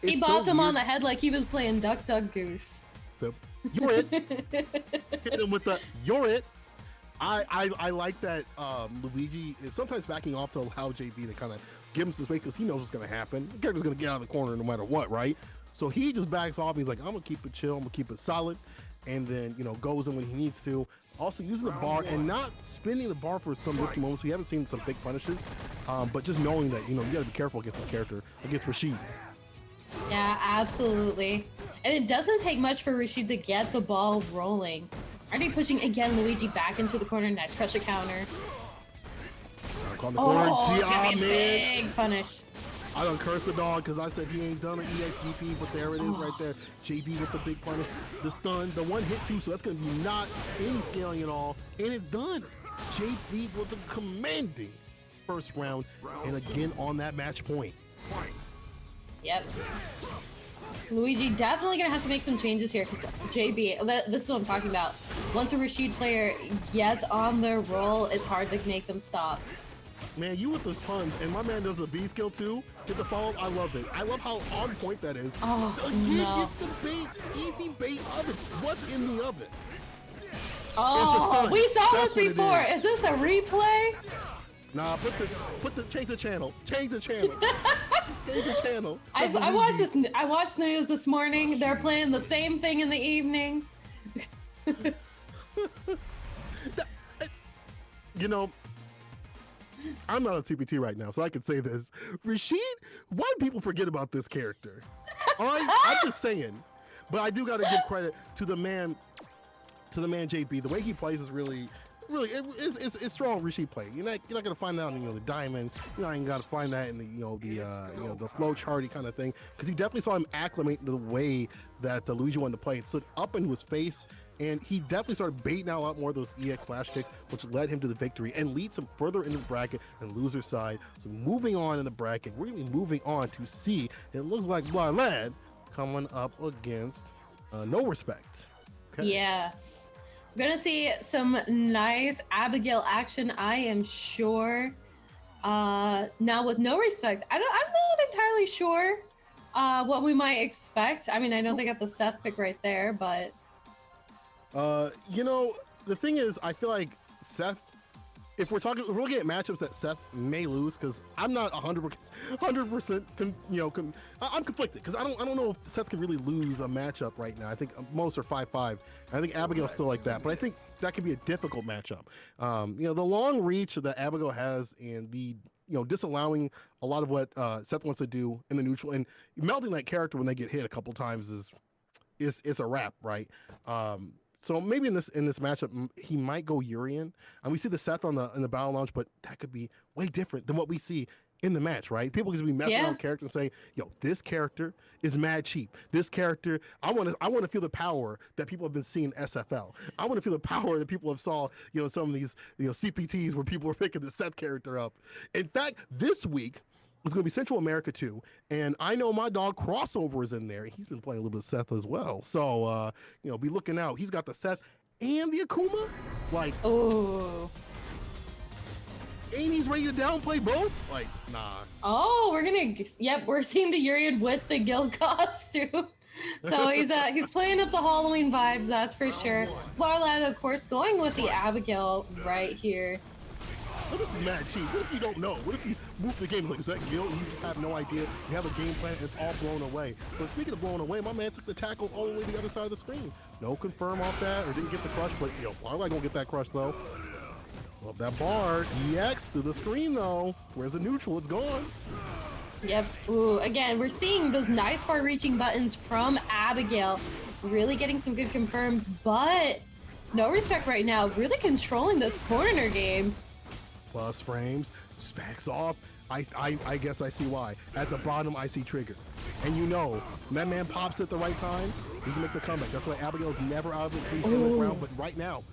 He bopped him on the head like he was playing Duck Duck Goose. So, you're it. Hit him with the you're it. I like that Luigi is sometimes backing off to allow JB to kind of give him some space because he knows what's going to happen. The character's going to get out of the corner no matter what, right? So he just backs off. He's like, I'm going to keep it chill. I'm going to keep it solid. And then, you know, goes in when he needs to. Also using the bar and not spinning the bar for some risky moments. We haven't seen some big punishes. But just knowing that, you know, you got to be careful against this character, against Rashid. Yeah, absolutely. And it doesn't take much for Rashid to get the ball rolling. Already pushing again Luigi back into the corner. Nice pressure counter. Yeah, man. Big punish. I done cursed the dog because I said he ain't done an EXDP, but there it is right there. JB with the big punish, the stun, the one hit too, so that's going to be not any scaling at all, and it's done. JB with the commanding first round, and again on that match point. Yep. Luigi definitely going to have to make some changes here because JB, this is what I'm talking about. Once a Rashid player gets on their roll, it's hard to make them stop. Man, you with those puns, and my man does the B skill too. Get the follow. I love it. I love how on point that is. Oh, Again, no. gets the bait, easy bait oven. What's in the oven? Oh, we saw That's this before. Is this a replay? Nah, change the channel. Change the channel. Change the channel. I watched news this morning. They're playing the same thing in the evening. You know, I'm not on TPT right now, so I can say this. Rashid, why do people forget about this character? All right, I'm just saying. But I do got to give credit to the man JB. The way he plays is really it's strong Rashid play. You're not gonna find that in the diamond. You're not even gonna find that in the flow charty kind of thing. Because you definitely saw him acclimate to the way that Luigi wanted to play. It stood up into his face. And he definitely started baiting out a lot more of those EX flash kicks, which led him to the victory and leads him further into the bracket and loser side. So moving on in the bracket, we're going to be moving on to C. It looks like Blind coming up against No Respect. Okay. Yes. We're going to see some nice Abigail action, I am sure. Now with No Respect, I'm not entirely sure what we might expect. I mean, I know they got the Seth pick right there, but... You know, the thing is, I feel like Seth if we're looking at matchups that Seth may lose, because I'm not 100%, I'm conflicted because I don't know if Seth can really lose a matchup right now. I think most are 5-5. I think Abigail's still like that, but I think that could be a difficult matchup. The long reach that Abigail has and the disallowing a lot of what Seth wants to do in the neutral and melting that character when they get hit a couple times is a wrap, right? So maybe in this matchup he might go Urian, and we see the Seth in the battle launch, but that could be way different than what we see in the match, right? People can be messing around with character and say, "Yo, this character is mad cheap. This character, I want to feel the power that people have been seeing in SFL. I want to feel the power that people have saw, some of these, CPTs where people were picking the Seth character up. In fact, this week was going to be Central America too, and I know my dog Crossover is in there. He's been playing a little bit of Seth as well, so be looking out. He's got the Seth and the Akuma, like, oh. And he's ready to downplay both? Like, nah. Oh, we're seeing the Urian with the guild costume. So he's playing up the Halloween vibes, that's for sure. Larlad, of course, going with the Abigail right here. Well, this is mad cheap. What if you don't know? What if you move the game? It's like, is that guild? And you just have no idea. You have a game plan, and it's all blown away. But speaking of blown away, my man took the tackle all the way to the other side of the screen. No confirm off that, or didn't get the crush, but Larlad gonna get that crush though. Love that bar. EX through the screen though. Where's the neutral? It's gone. Yep. Ooh, again, we're seeing those nice far-reaching buttons from Abigail. Really getting some good confirms, but no respect right now. Really controlling this corner game. Plus frames. Specs off. I guess I see why. At the bottom, I see trigger. And that man pops at the right time. He can make the comeback. That's why Abigail's never out of it until he's in the ground. But right now,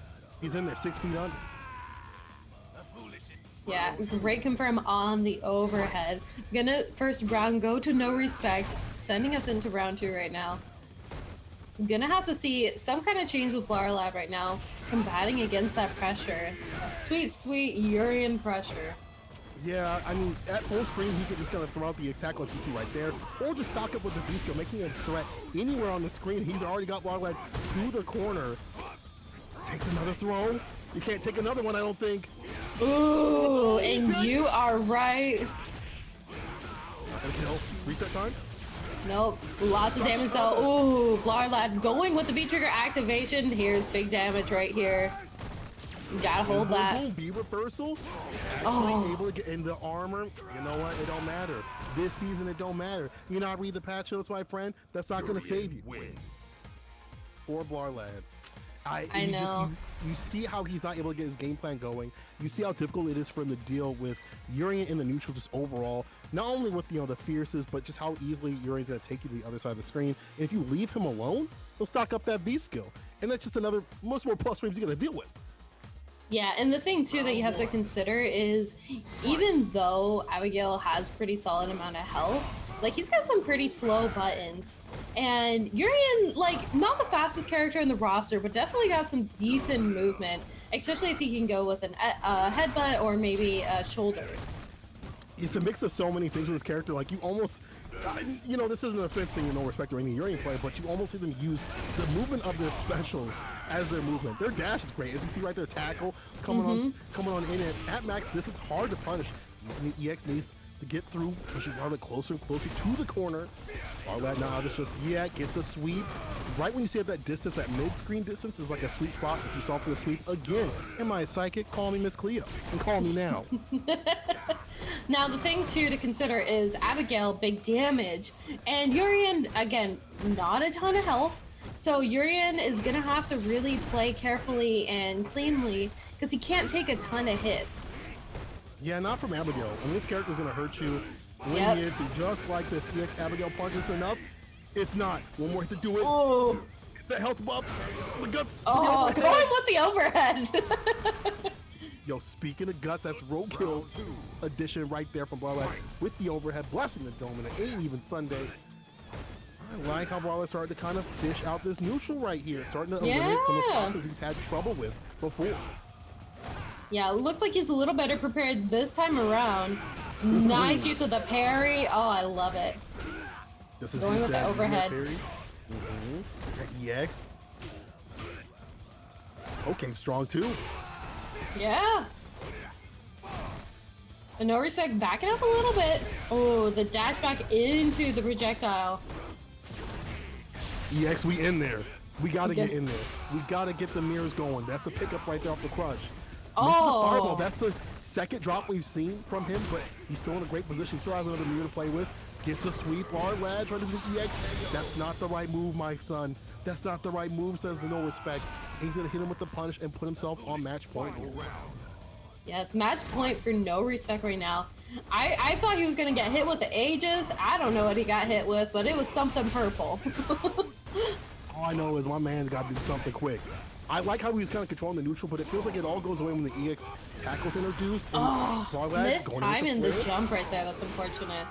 he's in there 6 feet under. Yeah, great confirm on the overhead. Gonna first round go to no respect, sending us into round 2 right now. Gonna have to see some kind of change with Larlad right now, combating against that pressure. Sweet, sweet Urian pressure. Yeah, I mean, at full screen, he could just kind of throw out the exact ones you see right there, or just stock up with the V-skill, making a threat anywhere on the screen. He's already got Larlad to the corner. Takes another throw. You can't take another one, I don't think. Ooh, and you are right. Got a kill. Reset time? Nope. Lots of damage though. Ooh, Larlad going with the V-trigger activation. Here's big damage right here. You gotta hold that. Boom, B reversal. Actually able to get in the armor. You know what? It don't matter. This season, it don't matter. You not read the patch notes, my friend? That's not gonna save you. Poor Larlad. I know. You see how he's not able to get his game plan going. You see how difficult it is for him to deal with Urian in the neutral just overall. Not only with the fierces, but just how easily Urian's going to take you to the other side of the screen. And if you leave him alone, he'll stock up that V skill. And that's just another, much more plus frames you're going to deal with. Yeah, and the thing too that you have to consider is even though Abigail has pretty solid amount of health, like he's got some pretty slow buttons. And Urian, like, not the fastest character in the roster, but definitely got some decent movement, especially if he can go with an headbutt or maybe a shoulder. It's a mix of so many things with this character. Like, you almost, this isn't an offense saying no respect or any Urian player, but you almost see them use the movement of their specials as their movement. Their dash is great. As you see right there, tackle coming on in at max distance, hard to punish. Using the EX needs to get through, pushing Larlad closer and closer to the corner. Larlad now just gets a sweep. Right when you see at that distance, that mid-screen distance is like a sweet spot, as you saw for the sweep. Again, am I a psychic? Call me Miss Cleo, and call me now. Now, the thing, too, to consider is Abigail, big damage. And Urian, again, not a ton of health. So Urian is going to have to really play carefully and cleanly because he can't take a ton of hits. Yeah, not from Abigail. I mean, this character's going to hurt you when he hits you just like this. EX Abigail punches enough. It's not. One more hit to do it. Oh. The health buff. The guts. Oh, going with the overhead. Yo, speaking of guts, that's roadkill addition right there from Larlad with the overhead, blessing the dome, and it ain't even Sunday. I like how Larlad started to kind of fish out this neutral right here, starting to eliminate some of the options he's had trouble with before. Yeah, looks like he's a little better prepared this time around. Nice use of the parry. Oh, I love it. This is going with the overhead. EX. Okay, strong too. Yeah. And no respect, backing up a little bit. Oh, the dash back into the projectile. EX, we in there. We gotta get in there. We gotta get the mirrors going. That's a pickup right there off the crush. Oh. Misses the fireball. That's the second drop we've seen from him, but he's still in a great position. Still has another mirror to play with. Gets a sweep. Hard ledge right into the EX. That's not the right move, my son. That's not the right move, says no respect. He's gonna hit him with the punish and put himself on match point. Yes, match point for no respect right now. I thought he was gonna get hit with the Aegis. I don't know what he got hit with, but it was something purple. All I know is my man's got to do something quick. I like how he was kind of controlling the neutral, but it feels like it all goes away when the EX tackle's introduced. Oh, missed time in the jump right there. That's unfortunate.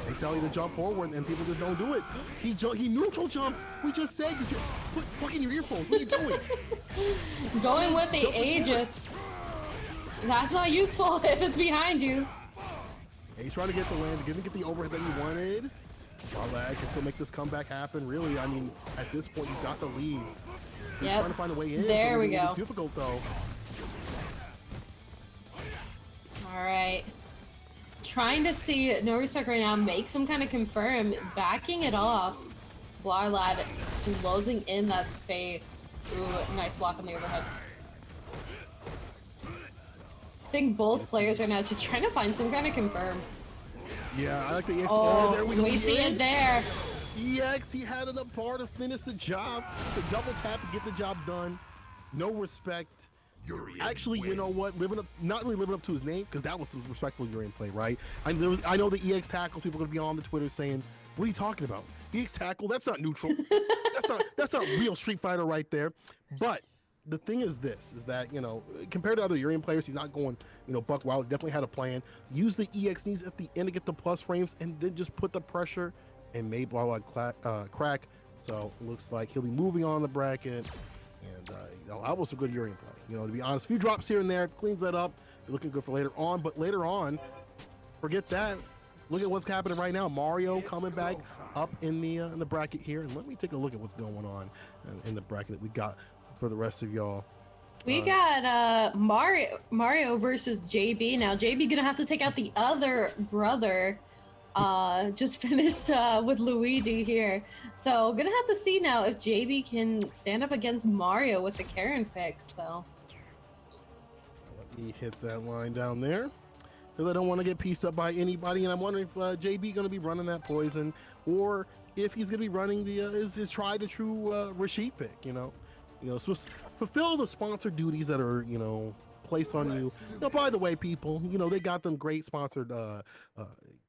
They tell you to jump forward, and people just don't do it. He neutral jump. We just said you just plug in your earphones. What are you doing? Going with the Aegis. That's not useful if it's behind you. He's trying to get the land, didn't get the overhead that he wanted. Barlag can still make this comeback happen. Really, I mean, at this point, he's got the lead. He's trying to find a way in. There so we go. Difficult though. All right. Trying to see no respect right now. Make some kind of confirm. Backing it off. Blarlad closing in that space. Ooh, nice block on the overhead. I think both players right now just trying to find some kind of confirm. Yeah, I like the EX. Oh, there we go. We see it there. EX, he had enough power to finish the job, to double tap to get the job done. No respect. Actually, you know what? Not really living up to his name, because that was some respectful Urian play, right? I know the EX tackles. People are gonna be on the Twitter saying, "What are you talking about? EX tackle? That's not neutral. that's not real Street Fighter right there." But the thing is this, is that, you know, compared to other Urian players, he's not going, you know, buck wild. He definitely had a plan. Use the EX needs at the end to get the plus frames, and then just put the pressure and made Blarlad crack. So it looks like he'll be moving on the bracket. And you know, that was a good Urian play. You know, to be honest, a few drops here and there, cleans that up. Looking good for later on. But later on, forget that. Look at what's happening right now. Mario coming back up in the bracket here. And let me take a look at what's going on in the bracket that we got for the rest of y'all. We got Mario versus JB. Now JB gonna have to take out the other brother. Just finished with Luigi here. So gonna have to see now if JB can stand up against Mario with the Karen pick. So let me hit that line down there, because I don't want to get pieced up by anybody, and I'm wondering if JB gonna be running that poison, or if he's gonna be running the his tried and true Rashid pick. You know, so fulfill the sponsor duties that are, you know, placed on you. You know, by the way, people, you know, they got them great sponsored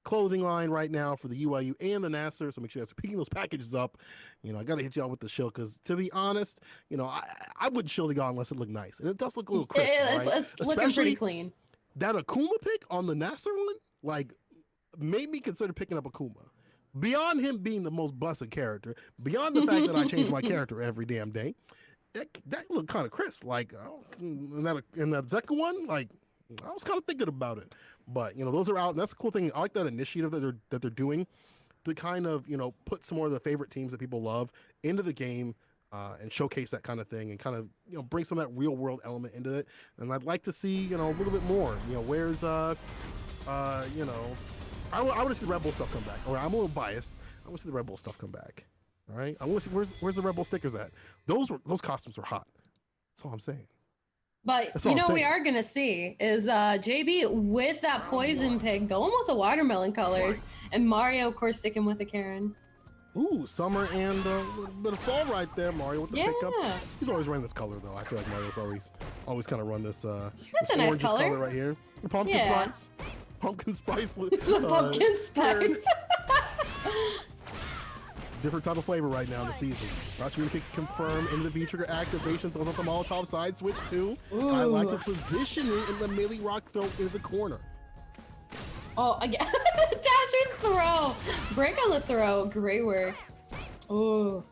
clothing line right now for the UIU and the Nasser, so make sure you guys are picking those packages up. You know, I gotta hit y'all with the shield, because to be honest, you know, I wouldn't shield the god unless it looked nice, and it does look a little crisp. It's looking pretty clean. That Akuma pick on the Nasser one, like, made me consider picking up Akuma. Beyond him being the most busted character, beyond the fact that I change my character every damn day, that looked kind of crisp. Like, in that Zeka one, like, I was kind of thinking about it. But, you know, those are out, and that's the cool thing. I like that initiative that they're doing to kind of, you know, put some more of the favorite teams that people love into the game, and showcase that kind of thing, and kind of, you know, bring some of that real world element into it. And I'd like to see, you know, a little bit more. You know, where's you know, I want to see the Red Bull stuff come back. Or I'm a little biased. I want to see the Red Bull stuff come back. All right, I want to see where's the Red Bull stickers at. Those costumes were hot. That's all I'm saying. But you know, we are gonna see is JB with that poison pig going with the watermelon colors, and Mario, of course, sticking with the Karen. Ooh, summer and a little bit of fall right there. Mario with the pickup. He's always running this color though. I feel like Mario's always kind of run this. That's a nice color right here. The pumpkin spice. Pumpkin spice. The pumpkin spice. Different type of flavor right now in the season. Roger can confirm into the V-trigger activation, throws up the Molotov side switch too. Ooh. I like his positioning in the melee rock throw in the corner. Oh, again. Dashing throw. Break on the throw. Great work. Ooh.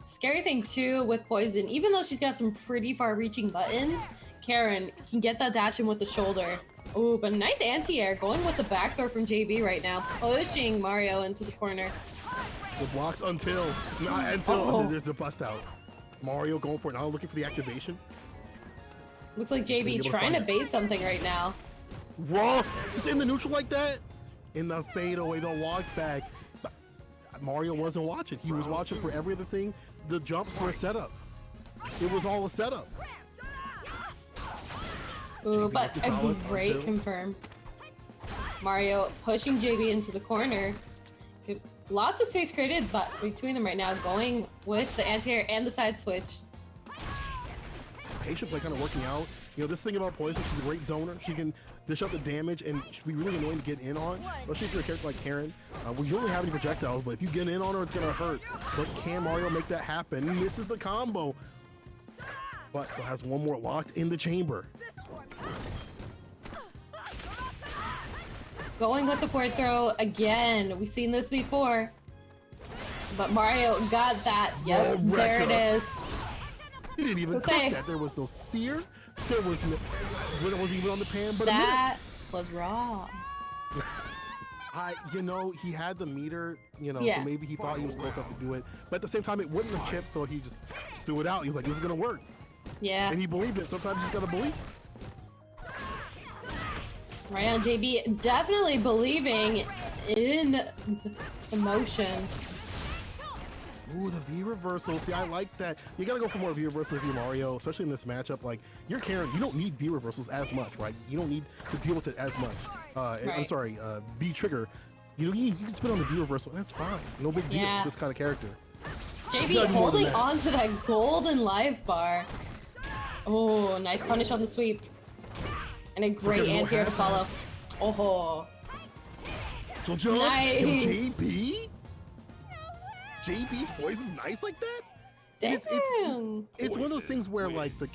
Scary thing too with poison, even though she's got some pretty far reaching buttons, Karen can get that dash in with the shoulder. Ooh, but nice anti-air going with the back throw from JB right now, pushing Mario into the corner. The blocks until there's the bust out. Mario going for it now, looking for the activation. Looks like JB trying to bait something right now. raw, just in the neutral like that. In the fadeaway, the walk back. Mario wasn't watching. He was watching for every other thing. The jumps were set up. It was all a setup. Ooh, but a great confirm. Mario pushing JB into the corner. Lots of space created, but between them right now, going with the anti-air and the side switch. Patient play kind of working out. You know, this thing about Poison, she's a great zoner. She can dish out the damage and she'd be really annoying to get in on, especially if you're a character like Karen. Well, you don't have any projectiles, but if you get in on her, it's going to hurt. But can Mario make that happen? He misses the combo, but still has one more locked in the chamber. Going with the forward throw again. We've seen this before. But Mario got that. Yep, Oh, there it is. He didn't even cook that. There was no sear. There was no, it wasn't even on the pan, but that was raw. You know, he had the meter, you know, Yeah. so maybe he thought he was close enough to do it. But at the same time, it wouldn't have chipped, so he just threw it out. He was like, this is going to work. Yeah. And he believed it. Sometimes you just got to believe. Right now, JB definitely believing in the motion. Ooh, the V reversal. See, I like that. You gotta go for more V reversals if you're Mario, especially in this matchup. Like, you're Karen, you don't need V reversals as much, right? You don't need to deal with it as much. I'm sorry, V trigger. You can spin on the V reversal, that's fine. No big deal with this kind of character. JB holding on to that golden life bar. Oh, nice punish on the sweep. And a great anti-air to follow. Oh. So Joe, nice. JB? JB's voice is nice like that? And it's one of those things where like the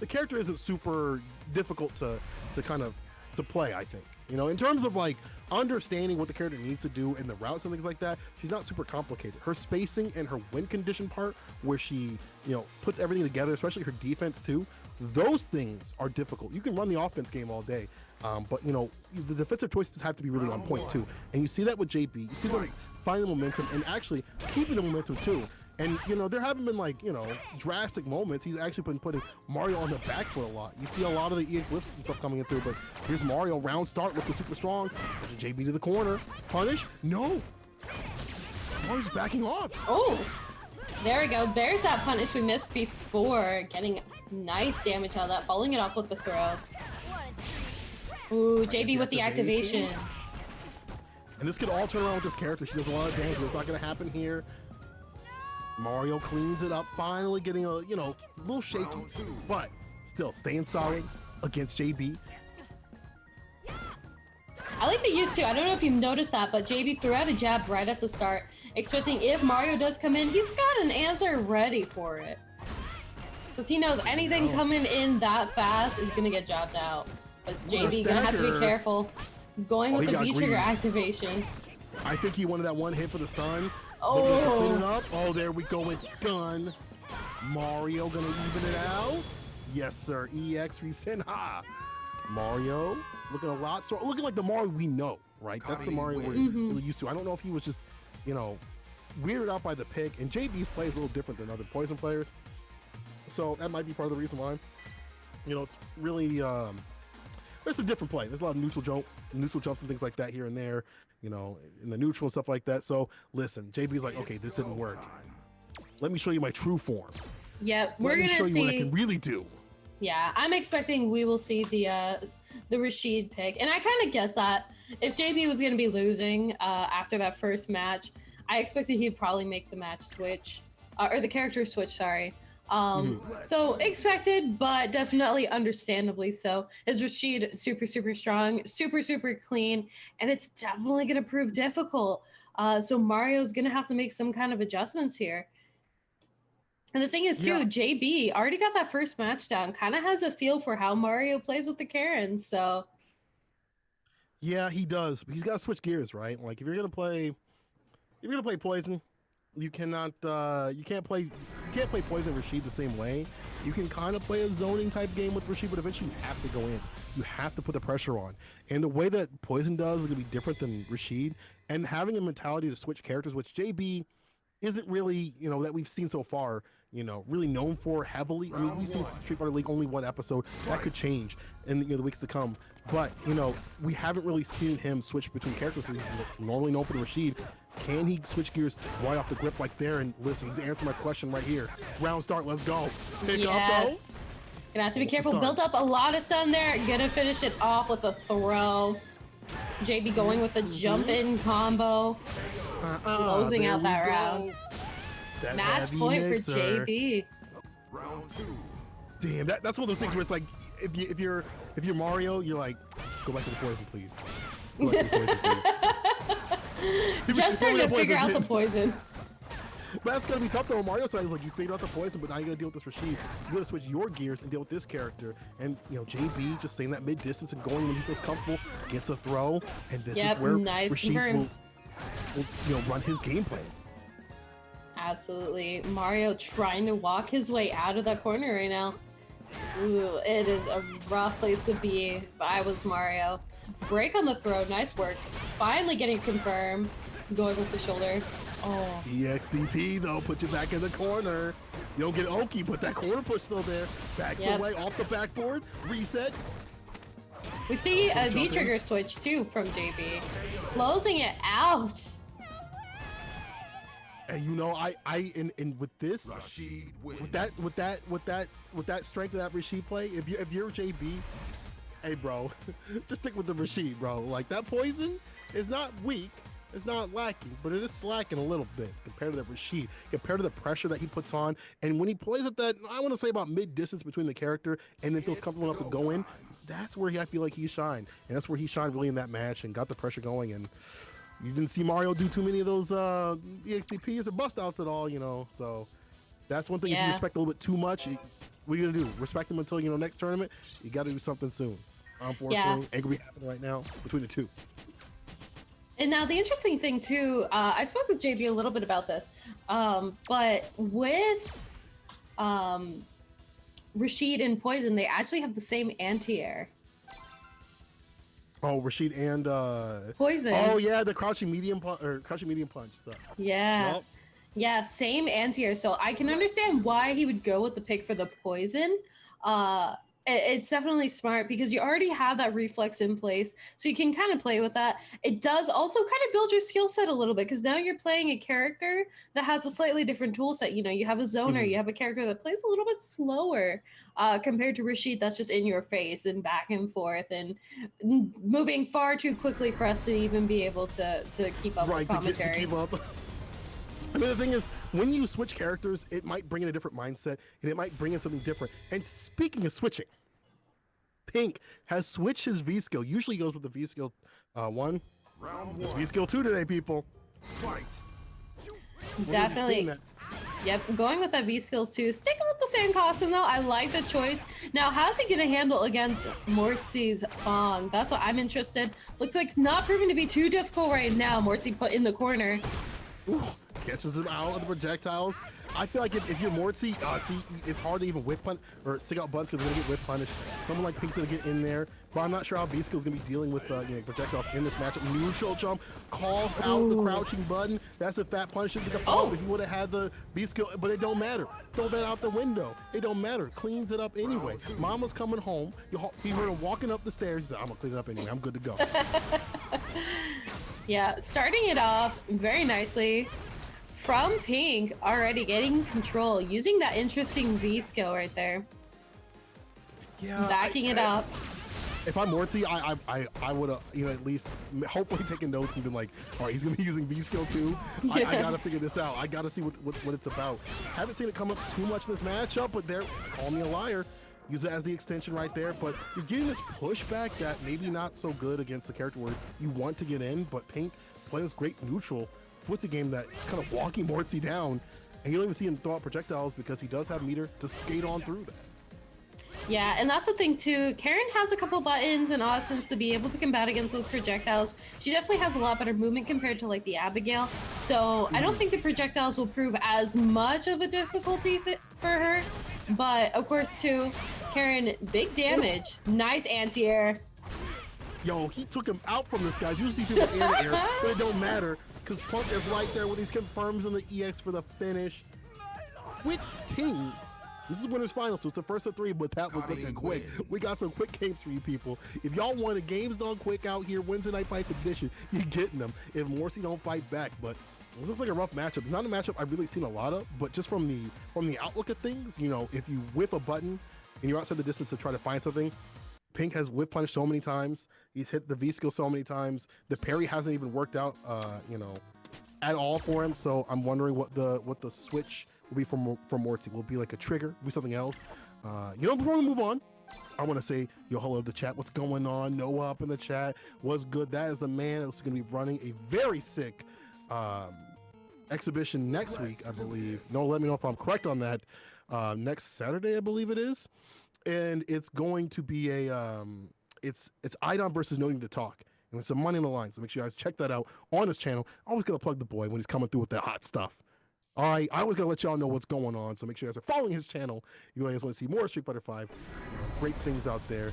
character isn't super difficult to kind of to play, I think. You know, in terms of like understanding what the character needs to do and the routes and things like that, she's not super complicated. Her spacing and her win condition part, where she, you know, puts everything together, especially her defense too, those things are difficult. You can run the offense game all day, but you know, the defensive choices have to be really on point too. And you see that with JB. You see them finding the momentum and actually keeping the momentum too. And you know, there haven't been like, you know, drastic moments. He's actually been putting Mario on the back foot a lot. You see a lot of the EX whips and stuff coming in through, but here's Mario, round start, looking super strong. JB to the corner. Punish? No. Mario's backing off. Oh, there we go. There's that punish we missed before. Getting nice damage out of that, following it off with the throw. Ooh, JB with the activation. And this could all turn around with this character. She does a lot of damage, but it's not going to happen here. Mario cleans it up, finally getting a, you know, little shaky, but still staying solid against JB. I like the use too. I don't know if you've noticed that, but JB threw out a jab right at the start, expecting if Mario does come in, he's got an answer ready for it. Because he knows anything coming in that fast is going to get jabbed out. But JB gonna have to be careful. Going with the V-trigger activation. I think he wanted that one hit for the stun. Oh. Clean it up. Oh, there we go. It's done. Mario gonna even it out. Yes, sir. EX reset. Ha. Mario looking a lot so looking like the Mario we know, right? That's the Mario we're really used to. I don't know if he was just, you know, weirded out by the pick. And JB's play is a little different than other Poison players, so that might be part of the reason why. You know, it's really there's some different play. There's a lot of neutral jumps and things like that here and there, you know, in the neutral and stuff like that. So listen, JB's like, okay, this didn't work. Let me show you my true form. Yep, we're gonna show see you what I can really do. Yeah, I'm expecting we will see the Rashid pick, and I kind of guessed that if JB was gonna be losing after that first match, I expected he'd probably make the match switch or the character switch. Sorry. So expected, but definitely understandably so. Is Rashid super strong, super clean, and it's definitely gonna prove difficult. So Mario's gonna have to make some kind of adjustments here. And the thing is too, JB already got that first match down, kind of has a feel for how Mario plays with the Karen, so. Yeah, he does. He's got to switch gears, right? Like if you're gonna play Poison, you cannot you can't play Poison Rashid the same way. You can kind of play a zoning type game with Rashid, but eventually you have to go in. You have to put the pressure on. And the way that Poison does is gonna be different than Rashid. And having a mentality to switch characters, which JB isn't really, you know, that we've seen so far, you know, really known for heavily. I mean, we've seen Street Fighter League only one episode. That could change in the weeks to come. But, you know, we haven't really seen him switch between characters. He's normally known for the Rashid. Can he switch gears right off the grip like there? And listen, he's answering my question right here. Round start, let's go. Pick up, though. Gonna have to be careful. Build up a lot of stun there. Gonna finish it off with a throw. JB going with the jump in combo. Closing out that round. Match point for JB. Round 2. Damn, that's one of those things where it's like, if you're Mario, you're like, go back to the poison, please. Go back to the poison, please. Just trying to figure out the poison. But that's gonna be tough though. On Mario's side is like, you figured out the poison, but now you gotta deal with this Rashid. You gotta switch your gears and deal with this character. And you know, JB just saying that mid distance and going when he feels comfortable, gets a throw, and this is where Rashid will you know, run his game plan. Absolutely. Mario trying to walk his way out of that corner right now. Ooh, it is a rough place to be if I was Mario. Break on the throw, nice work. Finally getting confirmed. Going with the shoulder. Oh. EXDP though, put you back in the corner. You don't get Oki, but that corner push still there. Backs away off the backboard, reset. We see a V-trigger switch too from JB. Closing it out. And you know, in with this, with that strength of that Rashid play, if you're JB, hey bro, just stick with the Rashid, bro. Like that poison is not weak, it's not lacking, but it is slacking a little bit compared to that Rashid, compared to the pressure that he puts on. And when he plays at that, I want to say about mid distance between the character and then feels comfortable enough to go in, that's where I feel like he shined, and that's where he shined really in that match and got the pressure going. And you didn't see Mario do too many of those EXDPs or bust outs at all, you know. So that's one thing. If you respect a little bit too much, what are you gonna do? Respect him until, you know, next tournament. You got to do something soon. Unfortunately, ain't gonna be happening right now between the two. And now the interesting thing too, I spoke with JB a little bit about this, but with Rashid and Poison, they actually have the same anti-air. Oh, Rashid and Poison. Oh yeah, the crouching medium punch stuff. Yeah. Yep. Yeah, same anti-air. So I can understand why he would go with the pick for the Poison. It's definitely smart because you already have that reflex in place, so you can kind of play with that. It does also kind of build your skill set a little bit because now you're playing a character that has a slightly different tool set. You know, you have a zoner, you have a character that plays a little bit slower compared to Rashid that's just in your face and back and forth and moving far too quickly for us to even be able to keep up with commentary. To keep up. I mean, the thing is, when you switch characters, it might bring in a different mindset, and it might bring in something different. And speaking of switching, Pink has switched his V skill. Usually he goes with the V skill 1. It's V skill 2 today, people. Fight. Definitely. Yep, going with that V skills too. Sticking with the same costume though. I like the choice. Now, how's he gonna handle against Mortzi's Fong? That's what I'm interested. Looks like it's not proving to be too difficult right now. Mortzi put in the corner. Ooh, catches him out of the projectiles. I feel like if you're Mortzi, see, it's hard to even whip punish or stick out buns because they're gonna get whip punished. Someone like Pink's gonna get in there, but I'm not sure how B-Skill's gonna be dealing with you know, projectiles in this matchup. Neutral jump calls out the crouching button. That's a fat punish to the fall if you would have had the B-Skill, but it don't matter. Throw that out the window. It don't matter. Cleans it up anyway. Mama's coming home. He heard him walking up the stairs. He said, I'm gonna clean it up anyway. I'm good to go. Yeah, starting it off very nicely. From Pink, already getting control, using that interesting V skill right there. Yeah, backing it up. If I'm Mortzi, I would have, you know, at least hopefully taken notes and been like, all right, he's gonna be using V skill too. I gotta figure this out. I gotta see what it's about. Haven't seen it come up too much in this matchup, but there, call me a liar. Use it as the extension right there, but you're getting this pushback that maybe not so good against the character where you want to get in, but Pink playing this great neutral footsie game that's kind of walking Mortzi down, and you don't even see him throw out projectiles because he does have meter to skate on through that. Yeah, and that's the thing too. Karen has a couple buttons and options to be able to combat against those projectiles. She definitely has a lot better movement compared to like the Abigail. So I don't think the projectiles will prove as much of a difficulty for her. But of course too, Karen, big damage. Nice anti-air. Yo, he took him out from this, guys. You see people in the air, but it don't matter because Punk is right there with these confirms on the EX for the finish. quick teams. This is winners final, so it's the first of 3, but that was looking quick. We got some quick games for you people. If y'all want a games done quick out here, Wednesday Night Fights edition, you're getting them. If Morsi don't fight back, but this looks like a rough matchup. Not a matchup I've really seen a lot of, but just from the outlook of things, you know, if you whiff a button and you're outside the distance to try to find something, Pink has whiff punished so many times. He's hit the V skill so many times. The parry hasn't even worked out, you know, at all for him. So I'm wondering what the switch will be from Morty. Will it be like a trigger? Will it be something else? You know, before we move on, I want to say, yo, hello to the chat. What's going on? Noah up in the chat. What's good? That is the man that's going to be running a very sick exhibition next week, I believe. No, let me know if I'm correct on that. Next Saturday, I believe it is. And it's going to be a, it's Idon versus No Need to Talk. And there's some money on the line, so make sure you guys check that out on his channel. Always going to plug the boy when he's coming through with that hot stuff. All right, I always got to let y'all know what's going on, so make sure you guys are following his channel. You guys want to see more Street Fighter 5. Great things out there.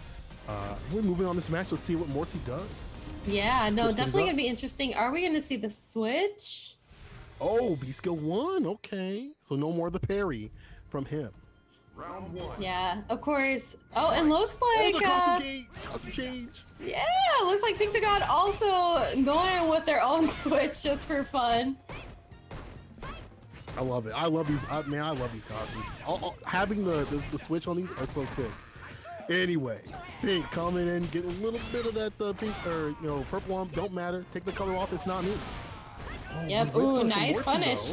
We're moving on this match. Let's see what Morty does. Yeah, no, definitely going to be interesting. Are we going to see the switch? Oh, B-Skill 1. Okay. So no more of the parry from him. Round 1. Yeah, of course. Oh, and looks like... Oh, the costume change. Yeah, looks like Pink the God also going with their own switch just for fun. I love it. I love these. Man, I love these costumes. Having the switch on these are so sick. Anyway, Pink coming in, get a little bit of that pink or purple on. Don't matter. Take the color off. It's not me. Oh, yep. Ooh, nice punish.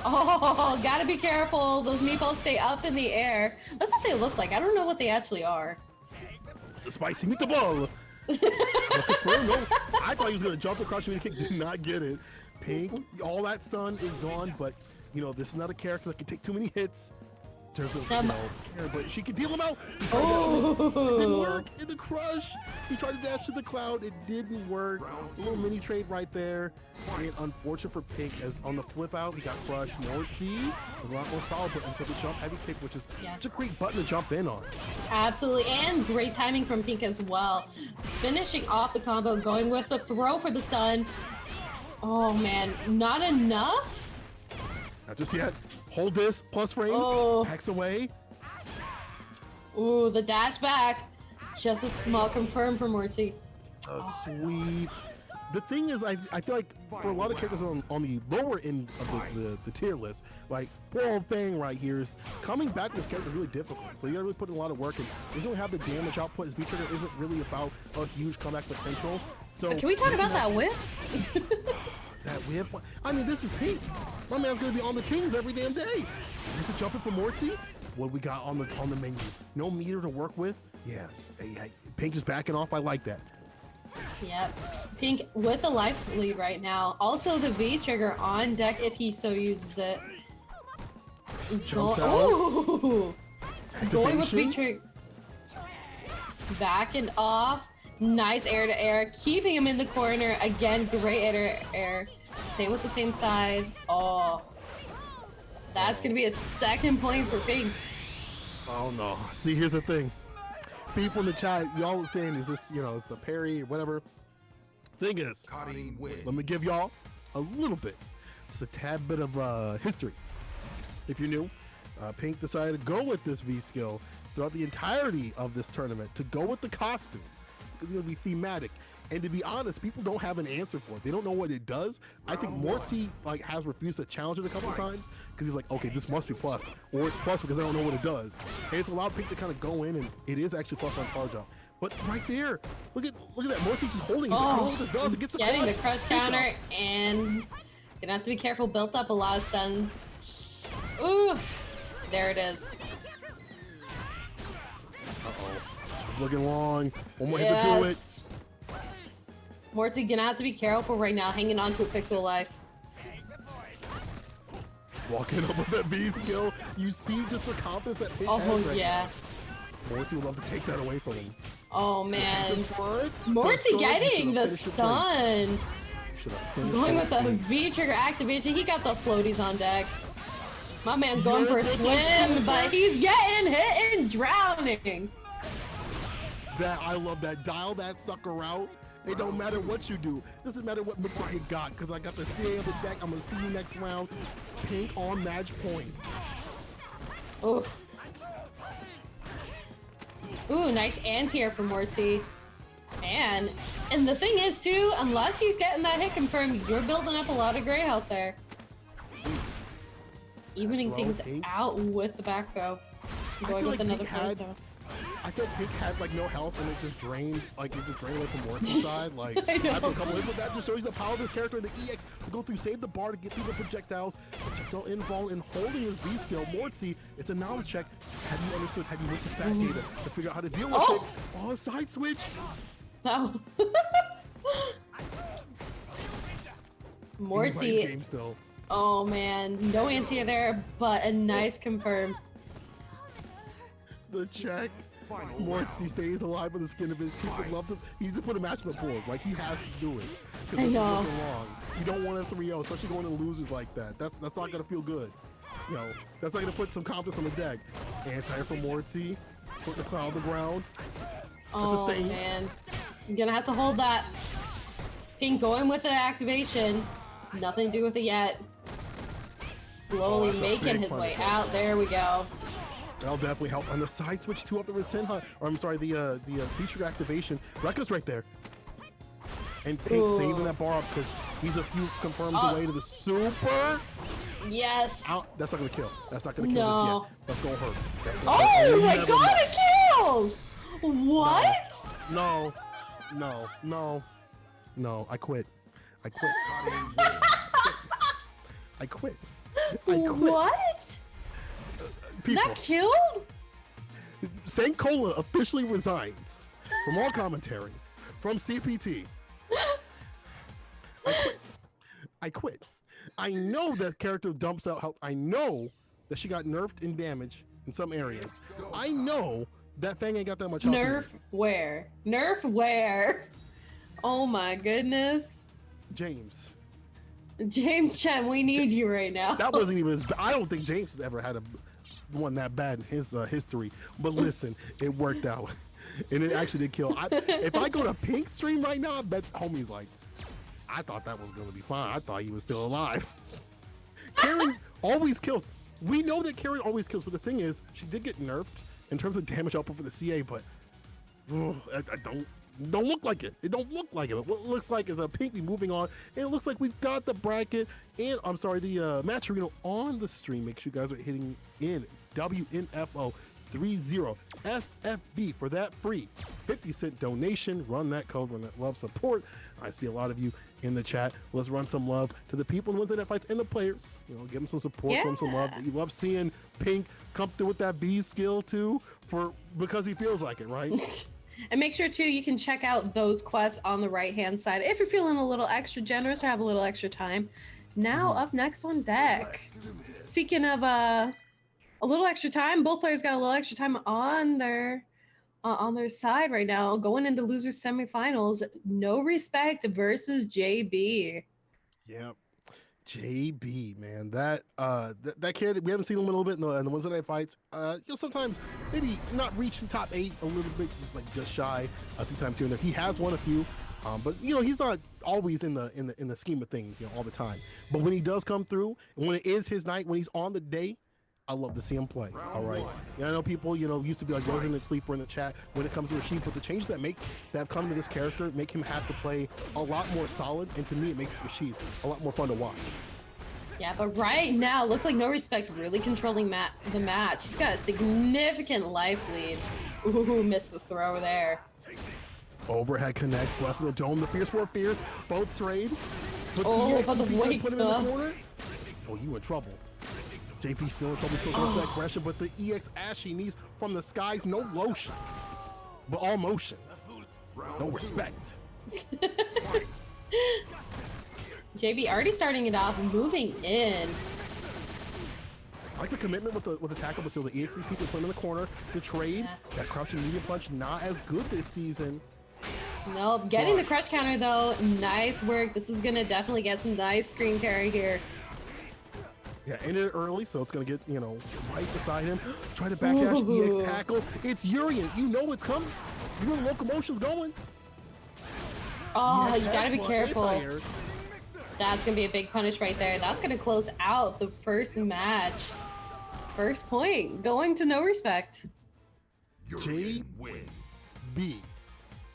Oh, gotta be careful. Those meatballs stay up in the air. That's what they look like. I don't know what they actually are. It's a spicy meatball. No, I thought he was gonna jump across the kick. Did not get it. Pink, all that stun is gone. But this is not a character that can take too many hits. There's a but she can deal him out. It didn't work in the crush. He tried to dash to the cloud. It didn't work. A little mini trade right there. And unfortunate for Pink, as on the flip out, he got crushed. Morty, a lot more solid, but until the jump heavy kick, which is such a great button to jump in on. Absolutely, and great timing from Pink as well. Finishing off the combo, going with the throw for the stun. Oh man, not enough? Not just yet. Hold this, plus frames, hacks away. Ooh, the dash back. Just a small confirm for Morty. Sweet. The thing is, I feel like for a lot of characters on the lower end of the tier list, like poor old Fang right here, is coming back to this character is really difficult. So you gotta really put in a lot of work, and he doesn't have the damage output. His V-trigger isn't really about a huge comeback potential. So can we talk about that whip? That whip? I mean, this is Pink. My man's gonna be on the teams every damn day. He's jumping for Morty. What we got on the menu? No meter to work with. Yeah, Pink is backing off. I like that. Yep. Pink with a life lead right now. Also the V trigger on deck if he so uses it. Jumps out. Ooh. Going with V trigger. Back and off. Nice air to air. Keeping him in the corner. Again, great air to air. Stay with the same side. Oh. That's going to be a second point for Pink. Oh no. See, here's the thing. People in the chat, y'all saying, is this, it's the parry or whatever. Thing is, let me give y'all a little bit, just a tad bit of history. If you're new, Pink decided to go with this V skill throughout the entirety of this tournament, to go with the costume, because it's going to be thematic. And to be honest, people don't have an answer for it. They don't know what it does. I think Morty has refused to challenge it a couple of times because he's like, okay, this must be plus, or it's plus because I don't know what it does. And it's allowed Pink to kind of go in, and it is actually plus on charge up. But right there, look at that. Morty just holding. He's like, I don't know what this does. It gets the getting the crush counter, and gonna have to be careful. Built up a lot of stun. Ooh, there it is. It's looking long. One more hit to do it. Morty gonna have to be careful right now, hanging on to a pixel life. Walking up with that V skill, you see just the confidence that Pink has right now. Morty would love to take that away from him. Oh man, Morty getting the stun. Going with the V trigger activation, he got the floaties on deck. My man's going for a swim, but he's getting hit and drowning. I love that. Dial that sucker out. It don't matter what you do. Doesn't matter what mix-up you got, because I got the CA on the deck. I'm going to see you next round. Pink on match point. Oh. Ooh, nice anti-air from Morty. Man, and the thing is too, unless you get in that hit confirmed, you're building up a lot of gray health there. Evening things out with the back throw. Going with another front throw. I thought Pink had like no health and it just drained away from Morty's side. Like after a couple hits, but that just shows you the power of this character and the EX to go through, save the bar to get through the projectiles. Projectile invul and holding his V skill. Morty, it's a knowledge check. Have you understood? Have you looked at that data to figure out how to deal with it? Oh, side switch. Oh. Morty. Game still. Oh man, no anti there, but a nice confirm. The check. Morty stays alive with the skin of his teeth. Would love to. He needs to put a match on the board. Like he has to do it. Because this is looking wrong. You don't want a 3-0, especially going to losers like that. That's not gonna feel good. You know, that's not gonna put some confidence on the deck. Anti for Morty. Put the cloud on the ground. Oh man, you're gonna have to hold that. Pink going with the activation. Nothing to do with it yet. Slowly making his way out. There we go. That'll definitely help. On the side switch too after the Sinha, or I'm sorry, the feature activation. Rekka's right there. And Pink saving that bar up because he's a few confirms away to the super. Yes. That's not gonna kill. That's not gonna kill this yet. That's gonna hurt. Oh my god, it killed! What? No. I quit. I quit. I quit. What? People. That killed? St. Cola officially resigns from all commentary, from CPT. I quit. I know that character dumps out health. I know that she got nerfed in damage in some areas. I know that Fang ain't got that much health. Nerf where? Nerf where? Oh my goodness. James Chen, we need you right now. That wasn't even I don't think James has ever had one that bad in his history. But listen, it worked out. And it actually did kill. If I go to Pink's stream right now, I bet homie's like, I thought that was going to be fine. I thought he was still alive. Karen always kills. We know that Karen always kills, but the thing is, she did get nerfed in terms of damage output for the CA, but I don't look like it. It don't look like it. But what it looks like is a Pink moving on, and it looks like we've got the bracket and I'm sorry, the match arena on the stream. Make sure you guys are hitting in WNF2020 SFV for that free 50-cent donation. Run that code, run that love support. I see a lot of you in the chat. Let's run some love to the people in Weds Night Fights and the players. You know, give them some support, show them some love. You love seeing Pink come through with that B skill too, because he feels like it, right? And make sure too, you can check out those quests on the right-hand side if you're feeling a little extra generous or have a little extra time. Now up next on deck. Speaking of a little extra time, both players got a little extra time on their side right now, going into losers semifinals. No Respect versus JB. Yep. JB, man, that kid, we haven't seen him in a little bit in the Weds Night Fights. Sometimes maybe not reaching top 8 a little bit, just shy a few times here and there. He has won a few, but he's not always in the scheme of things, all the time. But when he does come through, and when it is his night, when he's on the day, I love to see him play. All right. Yeah, I know people, used to be like Resident Sleeper in the chat when it comes to Rashid, but the changes that have come to this character make him have to play a lot more solid, and to me, it makes Rashid a lot more fun to watch. Yeah, but right now, looks like No Respect really controlling the match. He's got a significant life lead. Ooh, missed the throw there. Overhead connects, blessing the dome. The Fierce Four Fears both trade. But the weight put him in the corner. Oh, you in trouble. JP still in trouble, still going for that aggression, but the EX Ashy needs from the skies, no lotion, but all motion. No respect. JB already starting it off, moving in. I like the commitment with the tackle, but still the EXC people put him in the corner. The trade, that crouching medium punch, not as good this season. Nope, getting the crush counter though, nice work. This is gonna definitely get some nice screen carry here. Yeah, ended it early, so it's gonna get, right beside him. Try to backdash, EX tackle. It's Urian, you know it's coming. You know the locomotion's going. Oh, Yes, you gotta be headbutt, careful. anti-air. That's gonna be a big punish right there. That's gonna close out the first match. First point going to No Respect. JB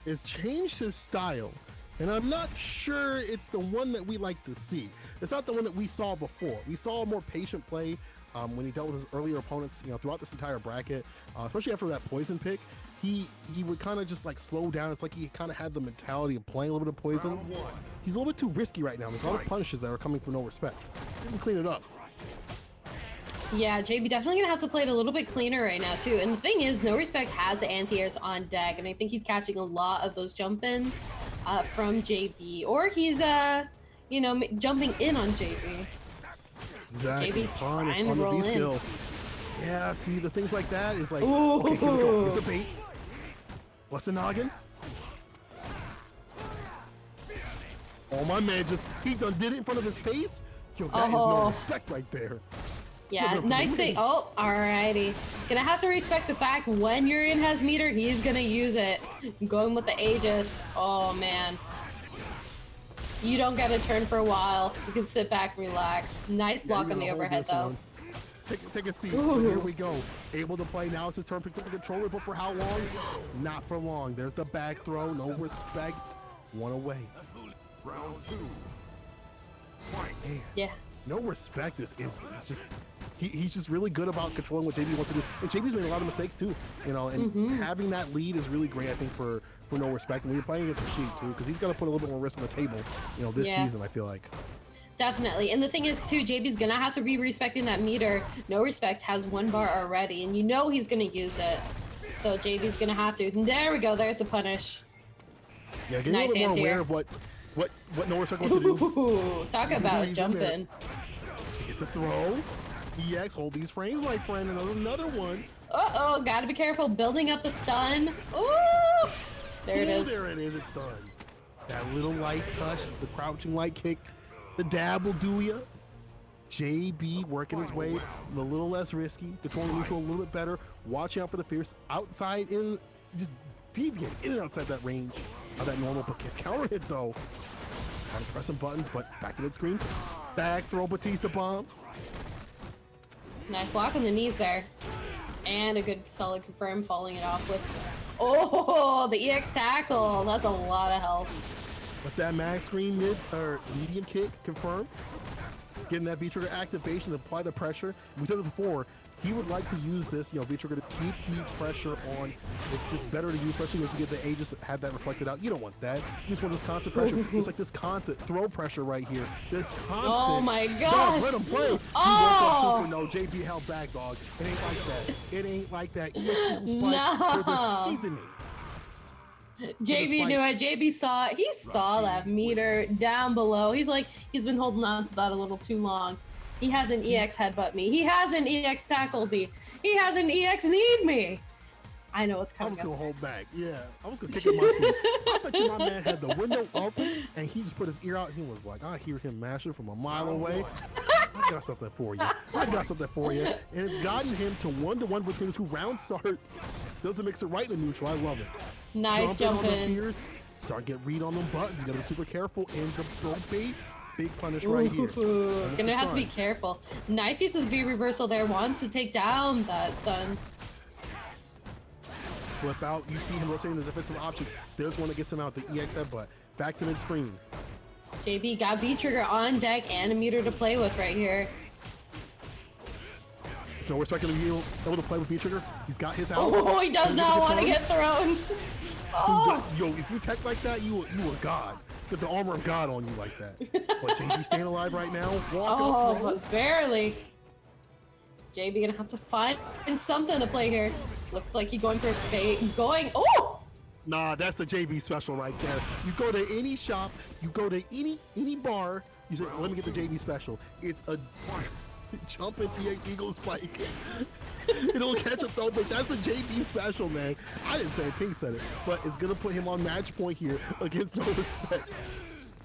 has changed his style, and I'm not sure it's the one that we like to see. It's not the one that we saw before. We saw more patient play when he dealt with his earlier opponents, throughout this entire bracket, especially after that poison pick. He would kind of just like slow down. It's like he kind of had the mentality of playing a little bit of poison. He's a little bit too risky right now. There's a lot of punishes that are coming for No Respect. He can clean it up. Yeah, JB definitely gonna have to play it a little bit cleaner right now too. And the thing is, No Respect has the anti-airs on deck, and I think he's catching a lot of those jump-ins from JB, or he's jumping in on JB. Exactly. JB Fun trying on to the roll V in. skill. Yeah, see the things like that is like, Ooh. okay, here we go. Here's the bait. What's the noggin? Oh, my man he done did it in front of his face. Yo, that is No Respect right there. Yeah, nice thing. Oh, alrighty. Gonna have to respect the fact when Urian has meter, he's gonna use it. Going with the Aegis. Oh, man. You don't get a turn for a while. You can sit back and relax. Nice block on the overhead, though. Take a seat. Here we go. Able to play now. It's his turn. Picks up the controller, but for how long? Not for long. There's the back throw. No Respect. One away. Round 2. Man, Yeah. No Respect is just he's just really good about controlling what JB wants to do. And JB's made a lot of mistakes too, and having that lead is really great, I think, for No Respect. And when you're playing against Rashid too, because he's got to put a little bit more risk on the table, this season, I feel like. Definitely. And the thing is too, JB's gonna have to be respecting that meter. No Respect has 1 bar already, and he's gonna use it. So JB's gonna have to. And there we go, there's the punish. Yeah, getting Nice a little bit more aware of what No Respect wants to do. Ooh, talk about He's jumping. It's a throw. EX, hold these frames, my friend. Another one. Uh-oh, gotta be careful. Building up the stun. Ooh! There it is. There it is, it's done. That little light touch, the crouching light kick, the dab will do ya. JB working his way a little less risky, controlling neutral a little bit better, watching out for the fierce outside in, just deviate in and outside that range of that normal, but gets counter hit though. Trying to press some buttons, but back to mid screen. Back throw Batista bomb. Nice block on the knees there. And a good solid confirm, following it off with, oh, the EX tackle. That's a lot of health. With that mag screen medium kick confirmed. Getting that V-trigger activation to apply the pressure. We said it before, he would like to use this, V-trigger to keep the pressure on. It's just better to use, especially if you get the Aegis that had that reflected out. You don't want that. You just want this constant pressure. It's like this constant throw pressure right here. This constant. Oh my gosh. Dog, let him play. Oh. No, JB held back, dog. It ain't like that. It ain't like that. EX equals spike for the seasoning. JB knew it. JB saw it. He saw that meter down below. He's been holding on to that a little too long. He hasn't EX headbutt me. He hasn't EX tackled me. He hasn't EX need me. I know what's coming. I was gonna hold back. Yeah, I was gonna kick him my feet. I bet you my man had the window open and he just put his ear out. He was like, I hear him mashing from a mile away. I got something for you. I got something for you. And it's gotten him to 1-1 between the two. Round start. Doesn't mix it right in the neutral. I love it. Nice jump in. Fears, start get read on them buttons. You gotta be super careful. And the throw bait. Big punish right here. Gonna have to be careful. Nice use of the V reversal there. Wants to take down that stun. Flip out. You see him rotating the defensive options. There's one that gets him out. The EX headbutt. Back to mid screen. JB got V-trigger on deck and a meter to play with right here. There's no respect in the able to play with V-trigger. He's got his out. Oh, he does not want to get thrown. Oh. Dude, yo, if you tech like that, you a god. Get the armor of God on you like that. But JB staying alive right now. Walk up, throw. But barely. JB gonna have to find something to play here. Looks like he's going for a fade. Oh! Nah, that's a JB special right there. You go to any shop, you go to any bar, you say, let me get the JB special. It's a jumping eagle spike. It'll catch a throw, but that's a JB special, man. I didn't say it, Pink said it, but it's gonna put him on match point here against No Respect.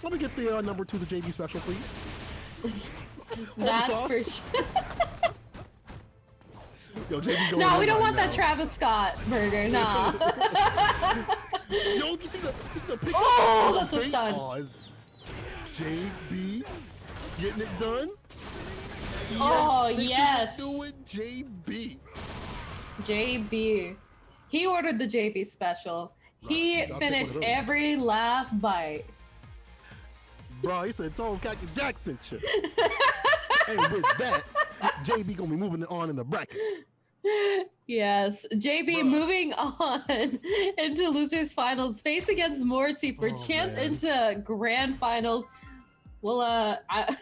Let me get the number 2, the JB special, please. That's for sure. Yo, JB No, we don't want now. that Travis Scott burger, nah. Yo, you see the pick? Oh, that's a stun. Oh, is JB getting it done? Oh, Yes. yes. Do it, JB. JB. He ordered the JB special. He I'll take finished one of those. every last bite. Bro, he said, Tom Khaki Jackson shit. And with that, JB gonna be moving on in the bracket. Yes, JB Bruh. moving on into losers finals, face against Morty for Oh, chance man. into grand finals. Well, I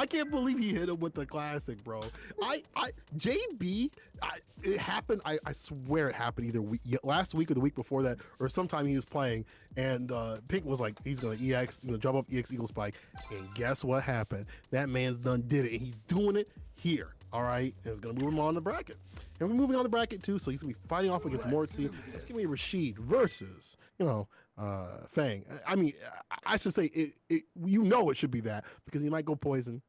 can't believe he hit him with the classic, bro. JB, it happened. I swear it happened either last week or the week before that, or sometime he was playing, and Pink was like, he's gonna jump up EX Eagle Spike, and guess what happened? That man's done did it, and he's doing it here. All right, and it's gonna move him on the bracket, and we're moving on the bracket too. So he's gonna be fighting off against Morty. Let's give me Rashid versus Fang. I mean, I should say it. It should be that because he might go poison.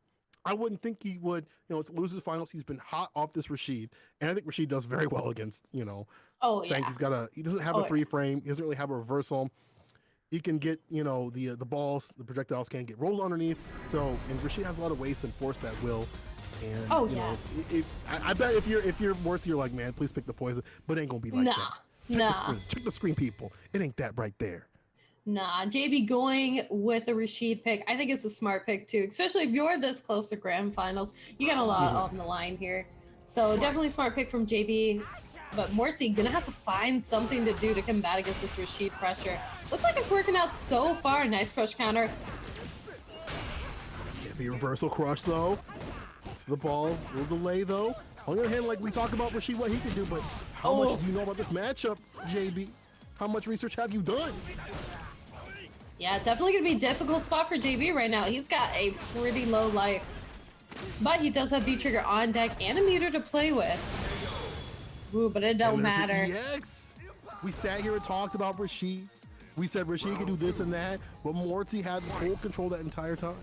I wouldn't think he would. It's losers finals. He's been hot off this Rashid, and I think Rashid does very well against Oh Fang. yeah. He doesn't have a three frame. He doesn't really have a reversal. He can get the balls, the projectiles can get rolled underneath. So and Rashid has a lot of ways to enforce that will. And I bet if you're Morty, you're like, man, please pick the poison, but it ain't gonna be like that. Check the screen, people. It ain't that right there. Nah, JB going with the Rashid pick. I think it's a smart pick too, especially if you're this close to grand finals. You got a lot on the line here. So definitely smart pick from JB. But Morty gonna have to find something to do to combat against this Rashid pressure. Looks like it's working out so far. Nice crush counter. The reversal crush though. The ball will delay though. On the other hand, like we talked about Rashid, what he can do, but how much do you know about this matchup, JB? How much research have you done? Yeah, definitely gonna be a difficult spot for JB right now. He's got a pretty low life, but he does have V-Trigger on deck and a meter to play with. Ooh, but it don't matter. EX. We sat here and talked about Rashid. We said Rashid could do this and that, but Morty had full control that entire time.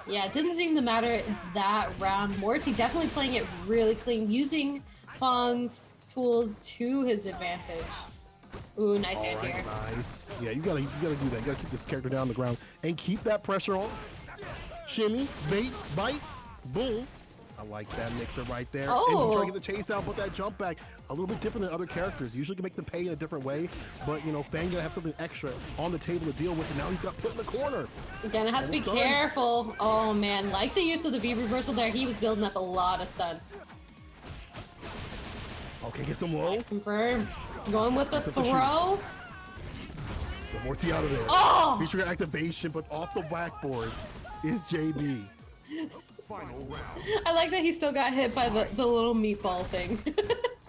Yeah, it didn't seem to matter that round. Morty definitely playing it really clean, using Fong's tools to his advantage. Ooh, nice anti-air. Nice. Yeah, you gotta do that. You gotta keep this character down on the ground and keep that pressure on. Shimmy, bait, bite, boom. I like that mixer right there. And you try to get the chase out, but that jump back a little bit different than other characters. Usually can make them pay in a different way, but Fang gonna have something extra on the table to deal with, and now he's got put in the corner. You're gonna have to be careful. Oh man, like the use of the V reversal there, he was building up a lot of stun. Okay, get some low. Nice confirm. Going with the throw. Get Morty out of there. Oh! Feature activation, but off the backboard is JB. Final round. I like that he still got hit by the little meatball thing.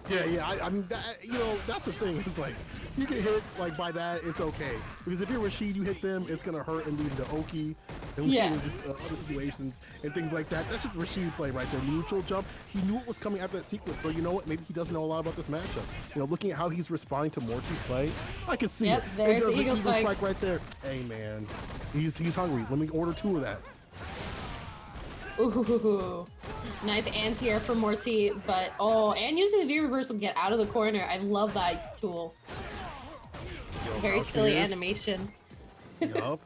Yeah. I mean, that's the thing. It's like you get hit like by that, it's okay. Because if you're Rashid, you hit them, it's gonna hurt and lead to Oki and lead to just other situations and things like that. That's just Rashid play right there. Neutral jump. He knew what was coming after that sequence. So you know what? Maybe he doesn't know a lot about this matchup. Looking at how he's responding to Morty's play, I can see it. There's the the Eagle Spike right there. Hey man, he's hungry. Let me order 2 of that. Ooh, nice anti-air for Morty, but and using the V reversal to get out of the corner. I love that tool. It's a very silly animation. Yup.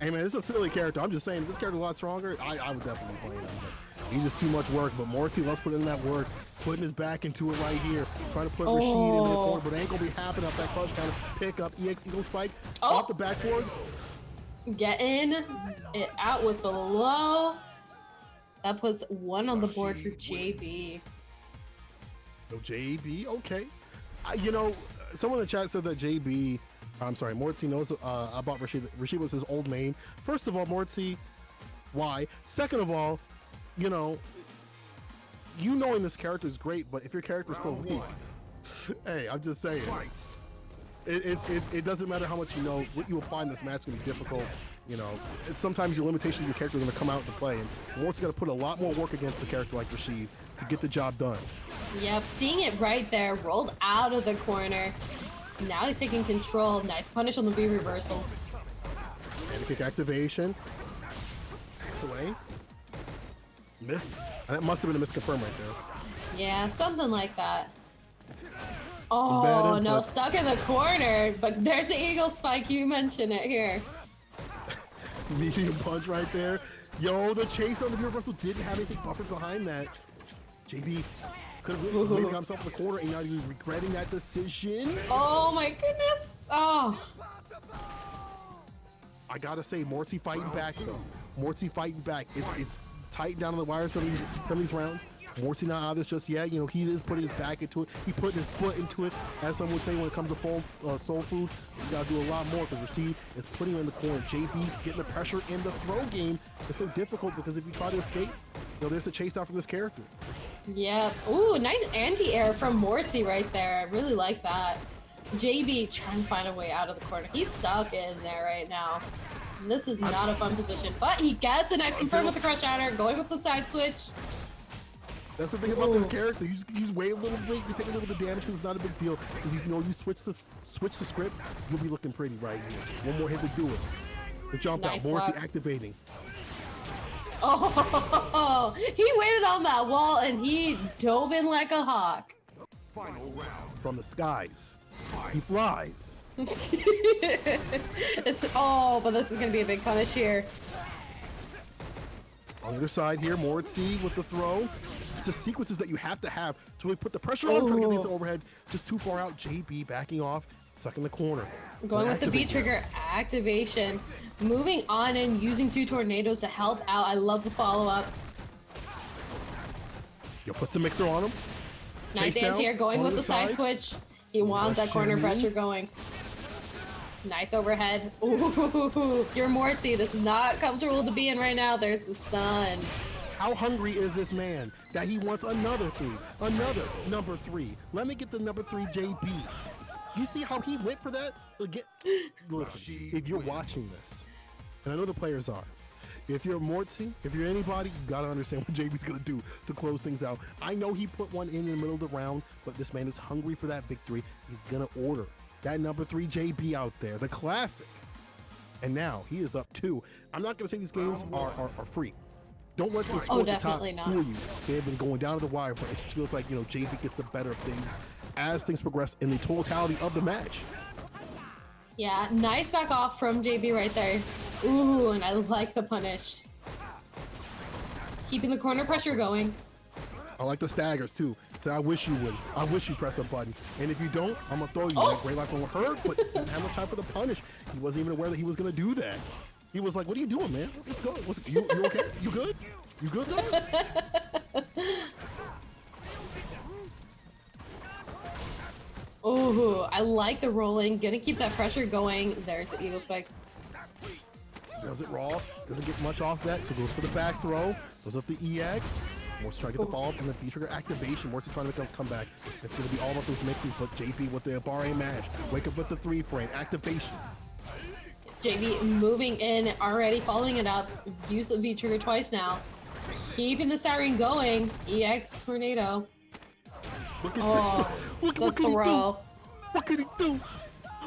Hey man, this is a silly character. I'm just saying, if this character was a lot stronger, I would definitely play him. But he's just too much work. But Morty, let's put in that work, putting his back into it right here, trying to put Rashid into the corner, but it ain't gonna be happening off that clutch counter. Pick up EX Eagle Spike off the backboard. Getting it out with the low. That puts 1 on the board for JB. No, JB, okay. Someone in the chat said that Morty knows about Rashid. Rashid was his old main. First of all, Morty, why? Second of all, knowing this character is great, but if your character's still weak, hey, I'm just saying. It doesn't matter how much you know. What you apply in this match is going to be difficult. Sometimes your limitations of your character are going to come out into play, and Mort's got to put a lot more work against a character like Rashid to get the job done. Yep, seeing it right there, rolled out of the corner. Now he's taking control. Nice punish on the V reversal. And kick activation. Pass away. Miss. That must have been a misconfirm right there. Yeah, something like that. Oh no, stuck in the corner, but there's the eagle spike, you mentioned it here. Medium punch right there. Yo, the chase on the reversal didn't have anything buffered behind that. JB could have maybe got himself in the corner, and now he's regretting that decision. Oh my goodness. Oh. I gotta say, Morty fighting back though. Morty fighting back. It's tight down on the wire some of these rounds. Morty not out of this just yet. You know, he is putting his back into it. He put his foot into it. As some would say, when it comes to soul food, you gotta do a lot more because Rashid is putting him in the corner. JB getting the pressure in the throw game is so difficult because if you try to escape, you know, there's a chase down from this character. Yeah. Ooh, nice anti-air from Morty right there. I really like that. JB trying to find a way out of the corner. He's stuck in there right now. And this is not a fun position, but he gets a nice confirm with the crush shatter, going with the side switch. That's the thing about this character. You just wait a little bit, you take a little bit of damage because it's not a big deal. Because you know you switch the script, you'll be looking pretty right here. One more hit to do it. The jump Nice out, Morty blocks. activating. Oh, he waited on that wall and he dove in like a hawk. Final round. From the skies, he flies. But this is gonna be a big punish here. On the other side here, Morty with the throw. It's the sequences that you have to really put the pressure on, trying to get these overhead. Just too far out. JB backing off, stuck in the corner. Going with the V trigger activation. Moving on and using 2 tornadoes to help out. I love the follow-up. Yo, put some mixer on him. Nice Chase anti-air down, going on with the the side switch. He wants that corner shimmy. pressure going. Nice overhead. Ooh, you're Morty. This is not comfortable to be in right now. There's the sun. How hungry is this man that he wants another number 3? Let me get the number 3 JB. You see how he went for that? Listen, if you're watching this, and I know the players are, if you're Morty, if you're anybody, you gotta understand what JB's gonna do to close things out. I know he put one in the middle of the round, but this man is hungry for that victory. He's gonna order that number 3 JB out there, the classic. And now he is up 2. I'm not gonna say these games are free. Don't let the score at the top definitely not. fool you. They've been going down to the wire, but it just feels like, you know, JB gets the better of things as things progress in the totality of the match. Yeah, nice back off from JB right there. Ooh, and I like the punish. Keeping the corner pressure going. I like the staggers too. So I wish you would. I wish you press a button. And if you don't, I'm gonna throw you. That great life won't hurt, but didn't have no time for the punish. He wasn't even aware that he was gonna do that. He was like, "What are you doing, man? Let's go. You okay? You good? You good, dog?" Ooh, I like the rolling. Gonna keep that pressure going. There's the eagle spike. Does it raw? Doesn't get much off that, so goes for the back throw. Goes up the EX. Morty's trying to get the follow-up and the V-trigger activation. Morty's trying to make a comeback. It's going to be all about those mixes, but JB with the bar A mash. Wake up with the 3-frame activation. JB moving in already, following it up. Use of V-trigger twice now. Keeping the siren going. EX tornado. Look at Oh, Look the what can he do? throw. What can he do?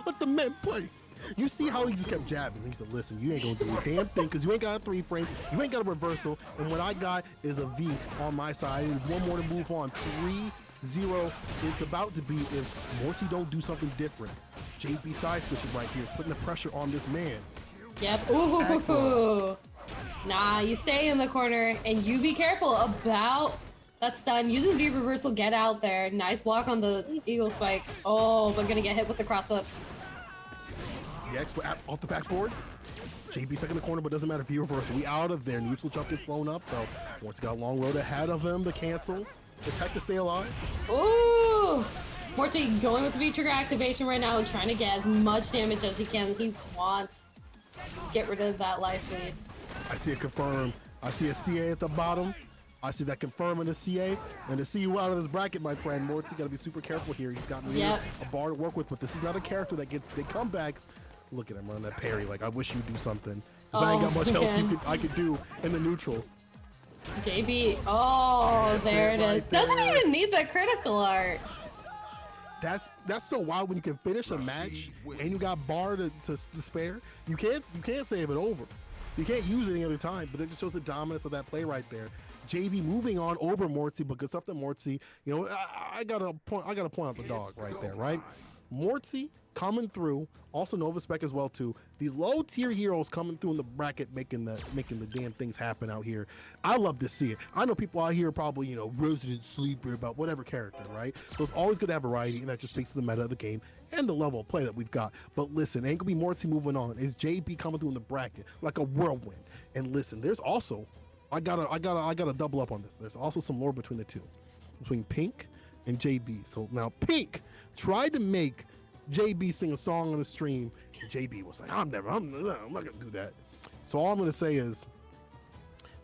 Let the man play. You see how he just kept jabbing. He said, listen, you ain't gonna do a damn thing because you ain't got a 3-frame, you ain't got a reversal, and what I got is a V on my side. And one more to move on. 3-0. It's about to be if Morty don't do something different. JB side switching right here, putting the pressure on this man's. Yep. Ooh. Nah, you stay in the corner and you be careful about that stun. Using V reversal, get out there. Nice block on the eagle spike. Oh, but gonna get hit with the cross up. EX off the backboard. JB stuck in the corner, but doesn't matter. V reversal. We out of there. Neutral jump is blown up though. Morty's got a long road ahead of him to cancel. Protect to stay alive. Ooh! Morty going with the V-trigger activation right now, trying to get as much damage as he can. He wants to get rid of that life lead. I see a confirm. I see a CA at the bottom. I see that confirm in the CA. And to see you out of this bracket, my friend, Morty, got to be super careful here. He's got a bar to work with, but this is not a character that gets big comebacks. Look at him running that parry. Like, I wish you'd do something. Because I ain't got much else I could do in the neutral. JB, oh, there it is. Right there. Doesn't even need the critical art. That's so wild when you can finish a match and you got bar to spare. You can't save it over. You can't use it any other time, but it just shows the dominance of that play right there. JB moving on over Mortsy, but good stuff to Mortsy. You know, I gotta point out the dog right there, right? Mortsy coming through, also Nova Spec as well too. These low tier heroes coming through in the bracket, making the damn things happen out here. I love to see it. I know people out here probably, you know, resident sleeper about whatever character, right? So it's always good to have variety, and that just speaks to the meta of the game and the level of play that we've got. But listen, ain't gonna be Mortsy moving on. Is JB coming through in the bracket like a whirlwind? And listen, there's also I gotta double up on this. There's also some lore between the two, between Pink and JB. So now Pink tried to make JB sing a song on the stream, and JB was like, I'm not gonna do that. So all I'm gonna say is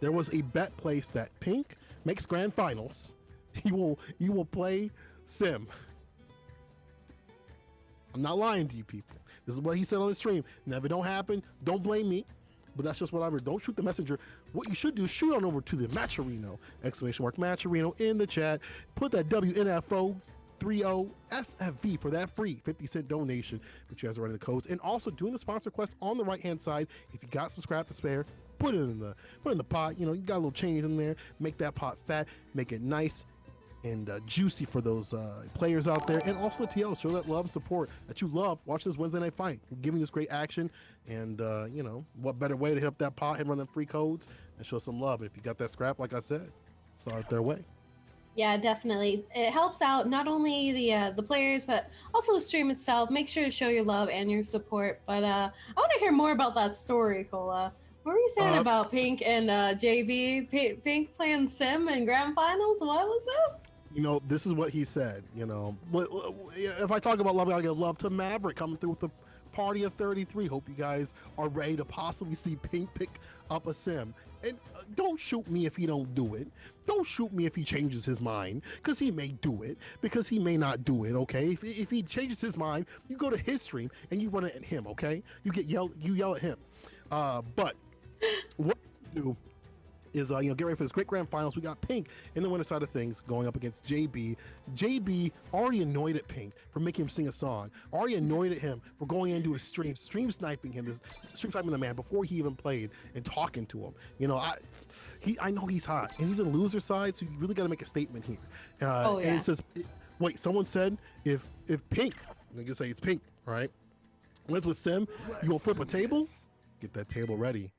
there was a bet placed that Pink makes grand finals. He will play Sim. I'm not lying to you people. This is what he said on the stream. Never don't happen. Don't blame me. But that's just whatever. Don't shoot the messenger. What you should do is shoot on over to the Matcherino, !Matcherino in the chat. Put that WNF2030 SFV for that free 50-cent donation that you guys are running the codes. And also doing the sponsor quest on the right-hand side. If you got some scrap to spare, put it in the pot. You know, you got a little change in there. Make that pot fat. Make it nice and juicy for those players out there, and also the TL. Show that love and support that you love. Watch this Wednesday night fight, giving this great action, and you know, what better way to hit up that pot and run them free codes and show some love. And if you got that scrap, like I said, start their way. Yeah, definitely. It helps out not only the players, but also the stream itself. Make sure to show your love and your support. But I want to hear more about that story, Cola. What were you saying about Pink and JB? Pink playing Sim in grand finals? What was this? You know, this is what he said. You know, if I talk about love, I gotta give love to Maverick coming through with the party of 33. Hope you guys are ready to possibly see Pink pick up a Sim. And don't shoot me if he don't do it. Don't shoot me if he changes his mind, because he may do it, because he may not do it. Okay, if he changes his mind, you go to his stream and you run it at him. Okay, you yell at him. But what you do is you know, get ready for this great grand finals. We got Pink in the winner side of things going up against JB. JB already annoyed at Pink for making him sing a song. Already annoyed at him for going into his stream sniping him, stream sniping the man before he even played and talking to him. You know, I know he's hot and he's in loser side, so you really got to make a statement here. And it says, wait, someone said if Pink, I'm gonna say it's Pink, right? When it's with Sim, you gonna flip a table? Get that table ready.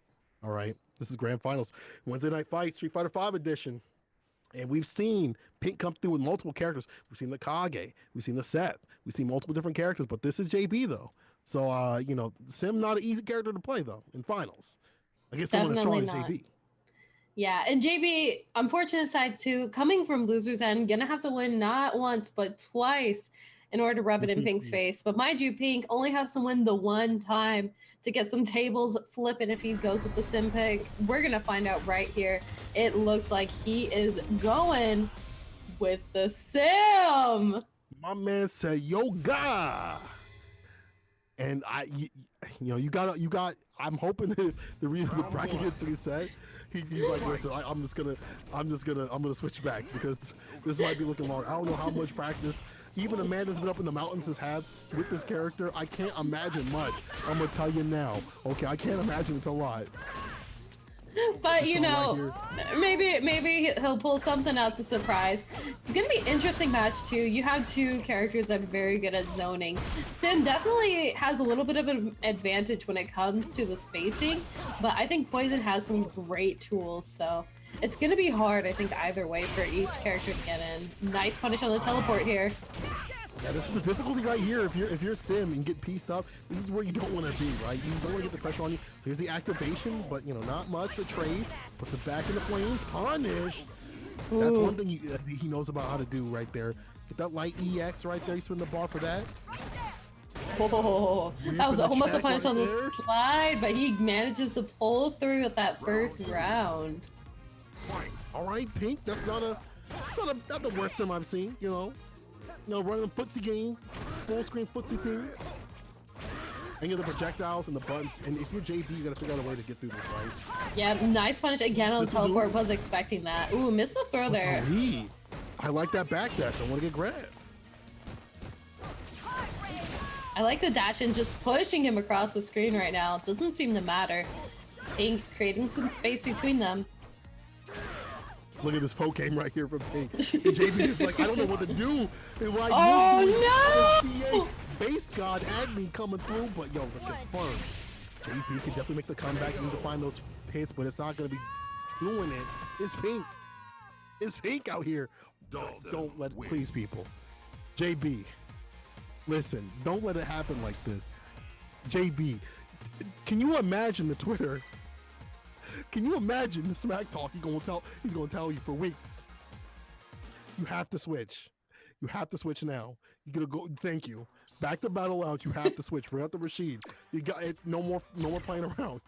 All right. This is grand finals, Wednesday night fights, Street Fighter V edition. And we've seen Pink come through with multiple characters. We've seen the Kage, we've seen the Seth, we've seen multiple different characters, but this is JB though. So, you know, Sim, not an easy character to play though in finals against someone as strong as JB. Yeah, and JB, unfortunate side too, coming from loser's end, gonna have to win not once, but twice in order to rub it in Pink's face. But mind you, Pink only has to win the one time to get some tables flipping if he goes with the Sim pick. We're gonna find out right here. It looks like he is going with the Sim. My man said yoga. And you got, I'm hoping that the reason the bracket gets what he said. He's like, listen, I'm gonna switch back because this might be looking long. I don't know how much practice even a man that's been up in the mountains has had with this character. I can't imagine much. I'm gonna tell you now. Okay, I can't imagine it's a lot. But you know, maybe he'll pull something out to surprise. It's gonna be an interesting match too. You have two characters that are very good at zoning. Sim definitely has a little bit of an advantage when it comes to the spacing, but I think Poison has some great tools, so it's gonna be hard, I think, either way for each character to get in. Nice punish on the teleport here. Yeah, this is the difficulty right here. If you're Sim and get pieced up, this is where you don't want to be, right? You don't want to get the pressure on you. So here's the activation, but you know, not much to trade. Puts it back in the flames. Punish. Ooh. That's one thing he knows about how to do right there. Get that light EX right there. You spin the bar for that. Oh, that was almost a punish on the slide, but he manages to pull through with that first round. All right, Pink. That's not the worst Sim I've seen. You know, running the footsie game, full screen footsie things. And you have the projectiles and the buttons. And if you're JB, you gotta figure out a way to get through this, right? Yeah, nice punish again on the teleport. Was expecting that. Ooh, missed the throw there. I like that back dash. I want to get grabbed. I like the dash and just pushing him across the screen right now. Doesn't seem to matter. Pink creating some space between them. Look at this poke game right here from Pink. And JB is like, I don't know what to do. And what Oh, no! CA base god Agni coming through, but yo, the confirm. JB can definitely make the comeback. You need to find those hits, but it's not gonna be doing it. It's Pink. It's Pink out here. Don't let it, please, people. JB, listen, don't let it happen like this. JB, can you imagine the Twitter? Can you imagine the smack talk he's gonna tell you for weeks? You have to switch. You have to switch now. You gotta go. Thank you. Back to Battle Lounge. You have to switch. Bring out the Rashid. You got it. No more playing around.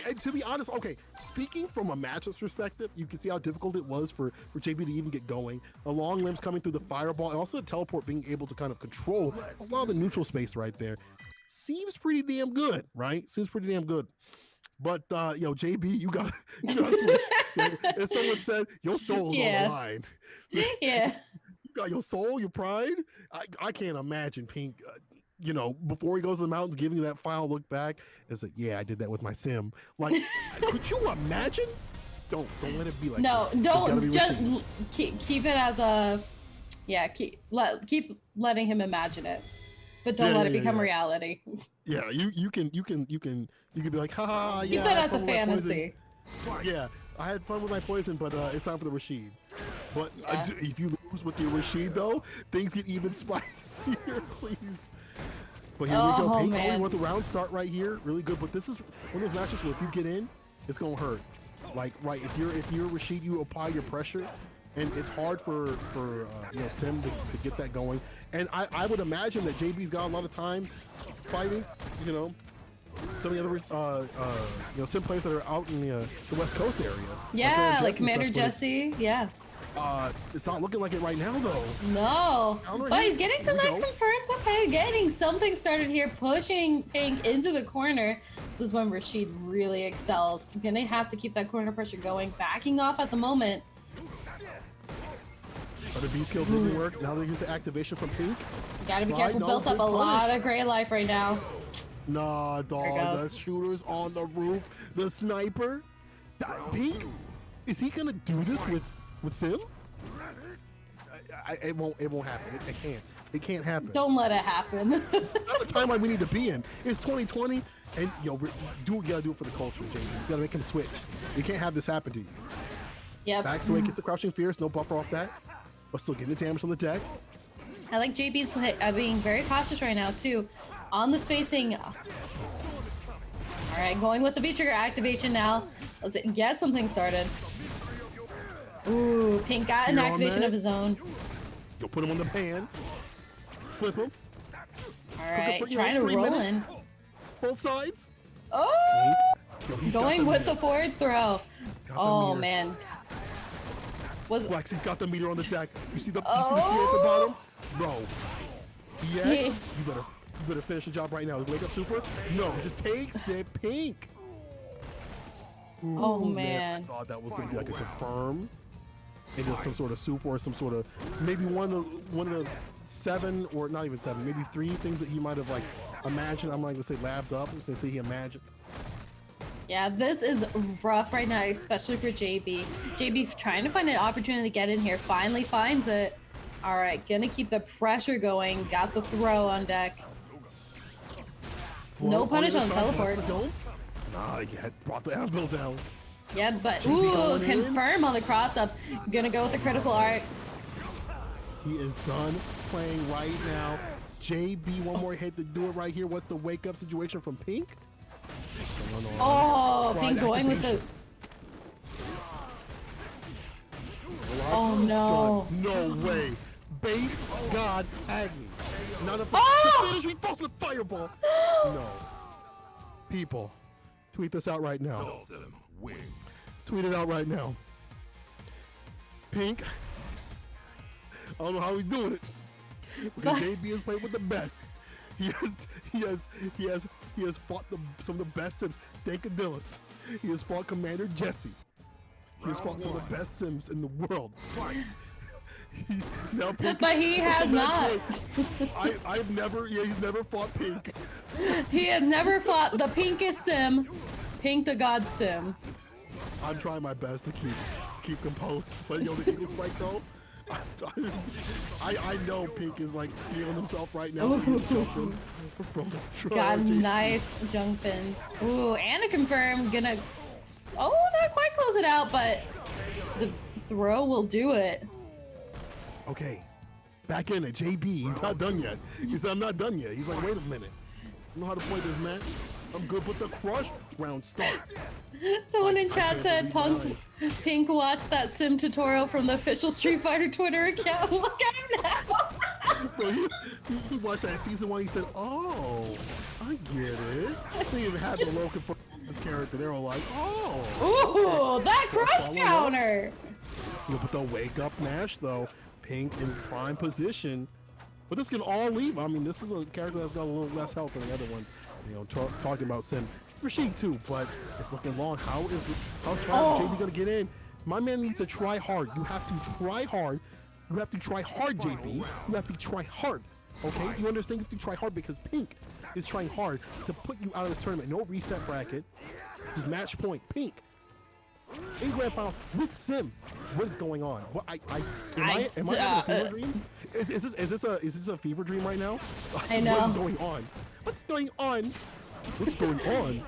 And to be honest, okay, speaking from a matchups perspective, you can see how difficult it was for JB to even get going. The long limbs coming through the fireball, and also the teleport being able to kind of control a lot of the neutral space right there. Seems pretty damn good, right? Seems pretty damn good. But yo, JB, you gotta switch. As someone said, your soul's on the line. Yeah. You got your soul, your pride. I can't imagine Pink. You know, before he goes to the mountains, giving you that final look back, it's like, yeah, I did that with my sim. Like, could you imagine? Don't let it be like no, that. Don't just keep it as a keep letting him imagine it, but don't let it become reality. Yeah, you can be like, haha, yeah. Keep that as a fantasy. Yeah, I had fun with my poison, but it's time for the Rashid. But if you lose with your Rashid though, things get even spicier, please. But here we go. Pink only want the round start right here. Really good. But this is one of those matches where if you get in, it's gonna hurt. Like if you're Rashid, you apply your pressure, and it's hard for Sim to get that going. And I would imagine that JB's got a lot of time fighting. You know, some of the other Sim players that are out in the West Coast area. Yeah, like Commander Jesse. Yeah. It's not looking like it right now, though. No, but he's getting some nice confirms. Okay, getting something started here, pushing Pink into the corner. This is when Rashid really excels. Gonna have to keep that corner pressure going, backing off at the moment. But the B skill didn't work. Now they use the activation from Pink. You gotta be careful. Built up a lot of gray life right now. Nah, dog. The shooter's on the roof. The sniper. Pink, is he gonna do this with Sim? It won't happen. It can't happen. Don't let it happen. Not the timeline we need to be in. It's 2020, and you gotta do it for the culture, JB. You gotta make him switch. You can't have this happen to you. Yep. Backs away, gets the crouching fierce, no buffer off that, but still getting the damage on the deck. I like JB's being very cautious right now too, on the spacing. All right, going with the V-trigger activation now. Let's get something started. Ooh, Pink got an activation of his own. You'll put him on the pan. Flip him. All right, trying to roll in. Both sides. Oh! Yo, going with the forward throw. Oh, man. Flex, he's got the meter on the deck. You see the CA at the bottom? Bro. Yes. You better finish the job right now. Wake up super? No, just takes it. Pink. Ooh, oh, man. I thought that was going to be like a confirm. Into some sort of soup or some sort of maybe one of the 7 or not even 7, maybe 3 things that he might have like imagined. I'm not gonna say labbed up. I'm gonna say he imagined. Yeah, this is rough right now, especially for JB. JB trying to find an opportunity to get in here, finally finds it. All right, gonna keep the pressure going. Got the throw on deck. No punish on teleport. Nah, yeah, brought the anvil down. Yeah, but ooh, confirm on the cross up. Gonna go with the critical art. He is done playing right now. JB, one more hit to do it right here. What's the wake up situation from Pink? Oh, Pink going with the. Oh no. No way. Base God Agni. Not enough to finish me. False the fireball. No. People, tweet this out right now. Tweet it out right now. Pink. I don't know how he's doing it. Because JB is playing with the best. He has fought some of the best sims. Dankadillis. He has fought Commander Jesse. He has fought some of the best sims in the world. Now Pink but he has not. I've never. Yeah, he's never fought Pink. He has never fought the pinkest sim, Pink the God sim. I'm trying my best to keep composed, but yo, the Eagle Spike though. I know Pink is like feeling himself right now. He's jumping from the truck. Got a nice junk pin. Ooh, and a confirm. Gonna. Oh, not quite close it out, but the throw will do it. Okay, back in it. JB, he's not done yet. He said, I'm not done yet. He's like, wait a minute. I know how to play this match. I'm good with the crush. Round start. Someone in chat said, Pink watched that sim tutorial from the official Street Fighter Twitter account. Look at him now. Bro, he watched that season 1. He said, oh, I get it. They even had the local for this character. They were like, oh. Ooh, that crush counter. You know, but the wake up Nash though, Pink in prime position. But this can all leave. I mean, this is a character that's got a little less health than the other ones. You know, talking about Sim. Rashid too, but it's looking long. How's JB gonna get in? My man needs to try hard. You have to try hard. You have to try hard, JB. You have to try hard. Okay? You understand? You have to try hard because Pink is trying hard to put you out of this tournament. No reset bracket. Just match point. Pink. In grand final with Sim. What is going on? What am I having a fever dream? Is this a fever dream right now? I know. What is going on? What's going on? What's going on?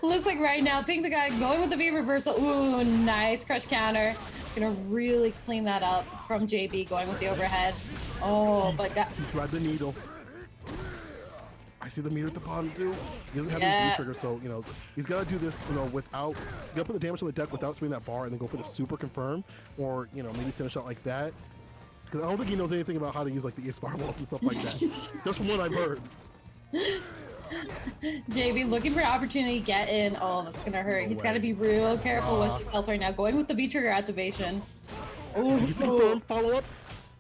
Looks like right now, Pink the guy going with the V reversal. Ooh, nice crush counter. Gonna really clean that up from JB going with the overhead. Oh, but got. He grabbed the needle. I see the meter at the bottom too. He doesn't have any trigger, so you know he's gotta do this. You know, without you gotta put the damage on the deck without spinning that bar, and then go for the super confirm, or you know maybe finish out like that. Because I don't think he knows anything about how to use like the fireballs and stuff like that. Just from what I've heard. JB looking for an opportunity to get in. Oh, that's gonna hurt. He's got to be real careful with his health right now. Going with the V trigger activation. Oh, confirm follow up.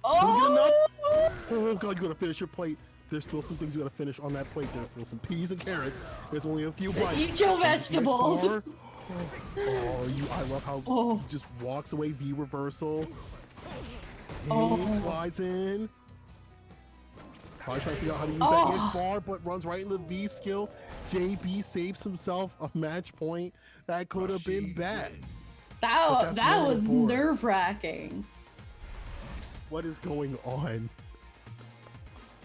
Oh god, you gotta finish your plate. There's still some things you gotta finish on that plate. There's still some peas and carrots. There's only a few bites. Eat your vegetables. I love how he just walks away. V reversal. He slides in. Probably trying to figure out how to use that EX bar, but runs right in the V skill. JB saves himself a match point. That could have been bad. That was nerve-wracking. What is going on?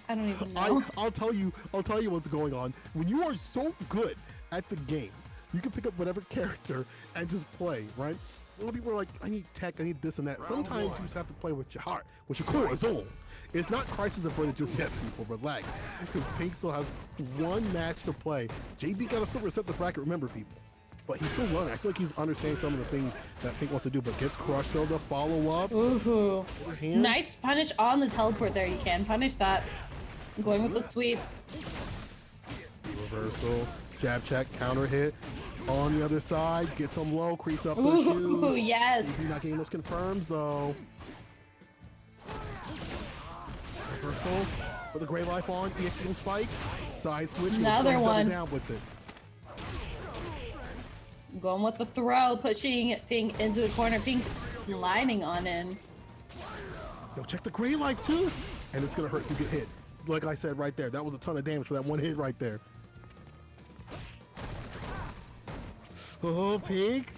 I don't even know. I'll tell you what's going on. When you are so good at the game, you can pick up whatever character and just play, right? A lot of people are like, I need tech, I need this and that. Sometimes you just have to play with your heart, with your core, soul. It's not Crisis Averted just yet, people. Relax. Because Pink still has one match to play. JB got to still reset the bracket, remember, people. But he's still learning. I feel like he's understanding some of the things that Pink wants to do, but gets crushed though. The follow-up. Ooh. Nice punish on the teleport there. You can punish that. Going with the sweep. Reversal. Jab check. Counter hit. On the other side. Gets him low. Crease up the shoes. Ooh, yes. He's not getting those confirms, though. Reversal with a great life on. EX spike. Side switch. Another one. Down with it. Going with the throw, pushing Pink into the corner. Pink sliding on in. Yo, check the great life too. And it's gonna hurt if you get hit. Like I said right there, that was a ton of damage for that one hit right there. Oh, Pink.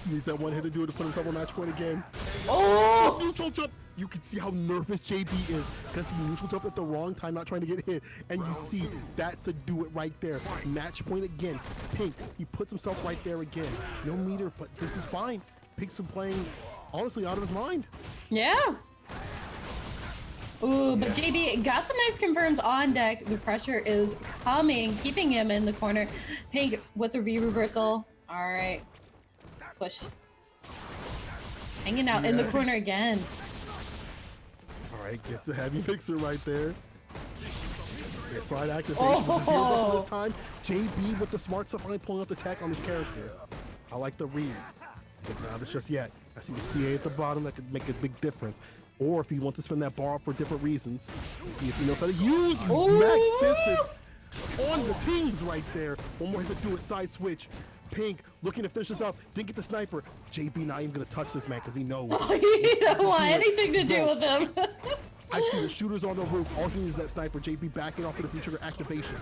He needs that one hit to do it to put himself on match point again. Oh, neutral jump. You can see how nervous JB is because he neutral jumped at the wrong time, not trying to get hit. And you see that's a do it right there. Match point again. Pink, he puts himself right there again. No meter, but this is fine. Pink's been playing, honestly, out of his mind. Yeah. Ooh, but JB got some nice confirms on deck. The pressure is coming, keeping him in the corner. Pink with the V reversal. All right. Push. Hanging out in the corner again. All right, gets a heavy mixer right there. Yeah, slide activation with the V this time. JB with the smart stuff, finally pulling up the tech on this character. I like the read. But not this just yet. I see the CA at the bottom that could make a big difference. Or if he wants to spin that bar for different reasons, see if he knows how to use max distance on the teams right there. One more hit to do it, side switch. Pink looking to finish this off, didn't get the sniper. JB not even gonna touch this man because he knows. He don't want anything to do with him. I see the shooters on the roof. All he needs is that sniper. JB backing off of the V trigger activation.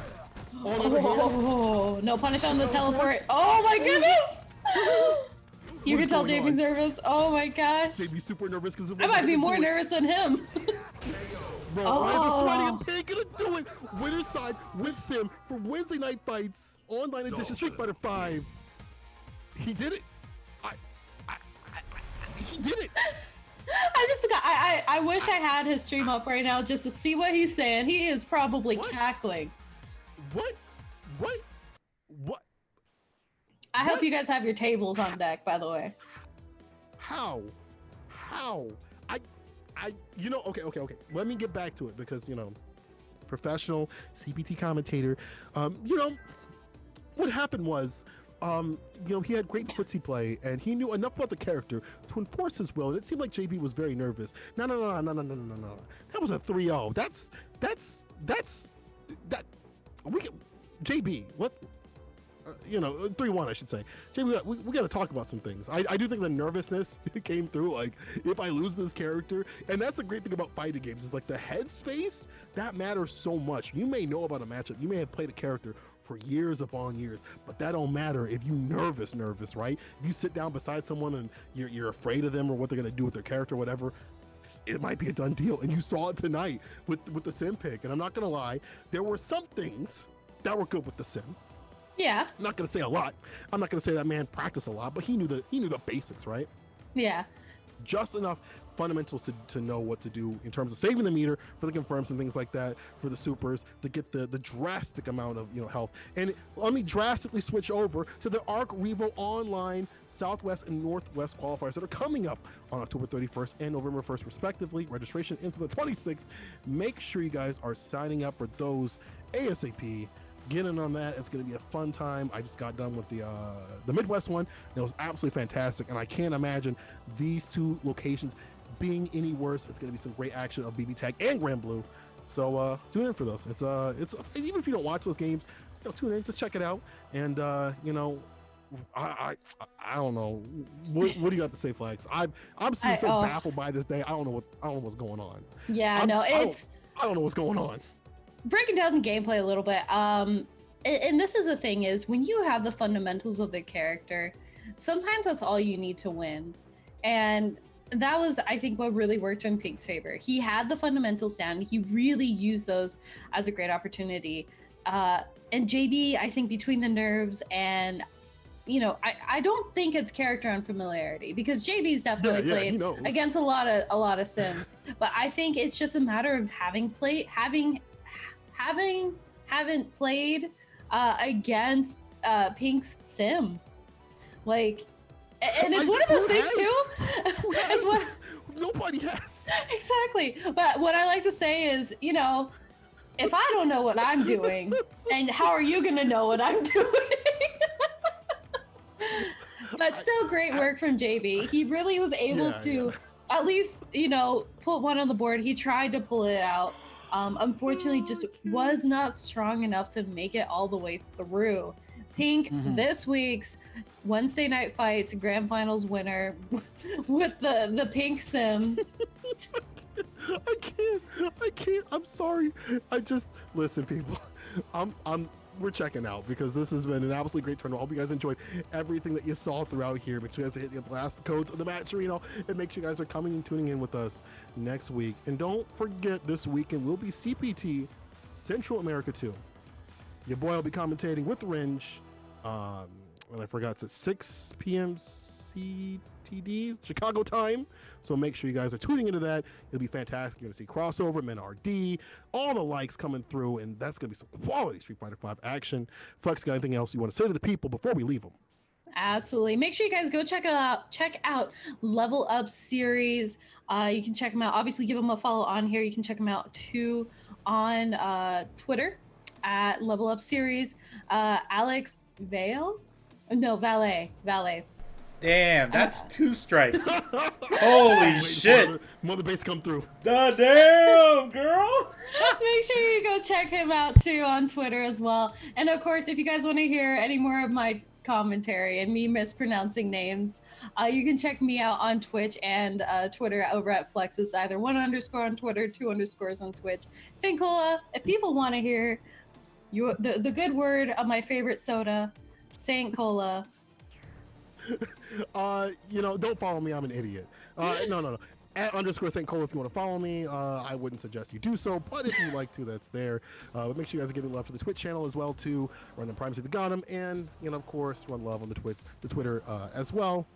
On the other hand, Oh, no punish on the teleport. Oh my goodness! You can tell JB's nervous. Oh my gosh. JB's super nervous because I might be more nervous than him. Bro, why is the sweaty and Pink gonna do it? Winner's side with Sim for Wednesday Night Fights Online Edition Street Fighter 5. He did it. He did it. I wish I had his stream up right now just to see what he's saying. He is probably cackling. What? I hope you guys have your tables on deck, by the way. How? Okay. Let me get back to it because, professional CPT commentator. What happened was, he had great footsie play and he knew enough about the character to enforce his will. And it seemed like JB was very nervous. No. That was a 3-0. JB, what? 3-1, I should say. JB, we got to talk about some things. I do think the nervousness came through. Like, if I lose this character, and that's a great thing about fighting games, is like the headspace that matters so much. You may know about a matchup, you may have played a character for years upon years, but that don't matter if you nervous, right? If you sit down beside someone and you're afraid of them or what they're gonna do with their character, or whatever, it might be a done deal. And you saw it tonight with the sim pick. And I'm not gonna lie, there were some things that were good with the sim. Yeah. I'm not gonna say a lot. I'm not gonna say that man practiced a lot, but he knew the basics, right? Yeah. Just enough fundamentals to know what to do in terms of saving the meter for the confirms and things like that, for the supers, to get the drastic amount of health. And let me drastically switch over to the Arc Revo Online Southwest and Northwest qualifiers that are coming up on October 31st and November 1st respectively. Registration into the 26th. Make sure you guys are signing up for those ASAP. Get in on that. It's going to be a fun time. I just got done with the Midwest one. It was absolutely fantastic, and I can't imagine these two locations being any worse. It's going to be some great action of BB Tag and Granblue. So tune in for those. It's even if you don't watch those games, tune in, just check it out. And I don't know. What do you have to say, Flags? I'm still so baffled by this day. I don't know what's going on. Yeah, I don't know what's going on. Breaking down the gameplay a little bit, and this is the thing, is when you have the fundamentals of the character, sometimes that's all you need to win. And that was, I think, what really worked in Pink's favor. He had the fundamentals down. He really used those as a great opportunity. And JB, I think between the nerves and, I don't think it's character unfamiliarity, because JB's definitely played against a lot of sims. But I think it's just a matter of haven't played against Pink's sim, like, and it's one of those things too. Nobody has. Exactly. But what I like to say is, if I don't know what I'm doing, and how are you gonna know what I'm doing? But still, great work from JB. He really was able to at least, put one on the board. He tried to pull it out. Unfortunately, just was not strong enough to make it all the way through. Pink, this week's Wednesday Night Fights Grand Finals winner with the Pink sim. I can't. I'm sorry. Listen, people. We're checking out because this has been an absolutely great tournament. I hope you guys enjoyed everything that you saw throughout here. Make sure you guys are hitting the blast codes of the match arena, and make sure you guys are coming and tuning in with us next week. And don't forget, this weekend will be CPT Central America 2. Your boy will be commentating with Ringe. And I forgot, it's at 6 p.m. CTD, Chicago time. So make sure you guys are tuning into that. It'll be fantastic. You're going to see crossover, Men RD, all the likes coming through, and that's going to be some quality Street Fighter 5 action. Flex, got anything else you want to say to the people before we leave them? Absolutely. Make sure you guys go check it out. Check out Level Up Series. You can check them out. Obviously, give them a follow on here. You can check them out too on Twitter at Level Up Series. Alex Valet. Damn, that's 2 strikes. Holy shit. Mother base come through. The damn, girl. Make sure you go check him out too on Twitter as well. And of course, if you guys want to hear any more of my commentary and me mispronouncing names, you can check me out on Twitch and Twitter over at Flexus, either 1_ on Twitter, 2_ on Twitch. St. Cola, if people want to hear the good word of my favorite soda, Saint Cola. Don't follow me. I'm an idiot. No. At _St. Cole if you want to follow me. I wouldn't suggest you do so, but if you like to, that's there. But make sure you guys are giving love to the Twitch channel as well too. Run the Primes if you got them, and of course, run love on the Twitter as well.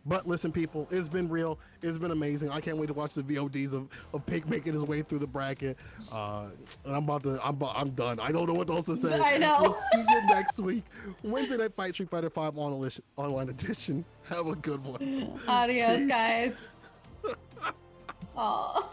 But listen, people, it's been real. It's been amazing. I can't wait to watch the VODs of Pig making his way through the bracket. And I'm done. I don't know what else to say. I know. We'll see you next week. Wednesday Night Fight Street Fighter 5 online edition. Have a good one. Adios, Peace. guys. Aw.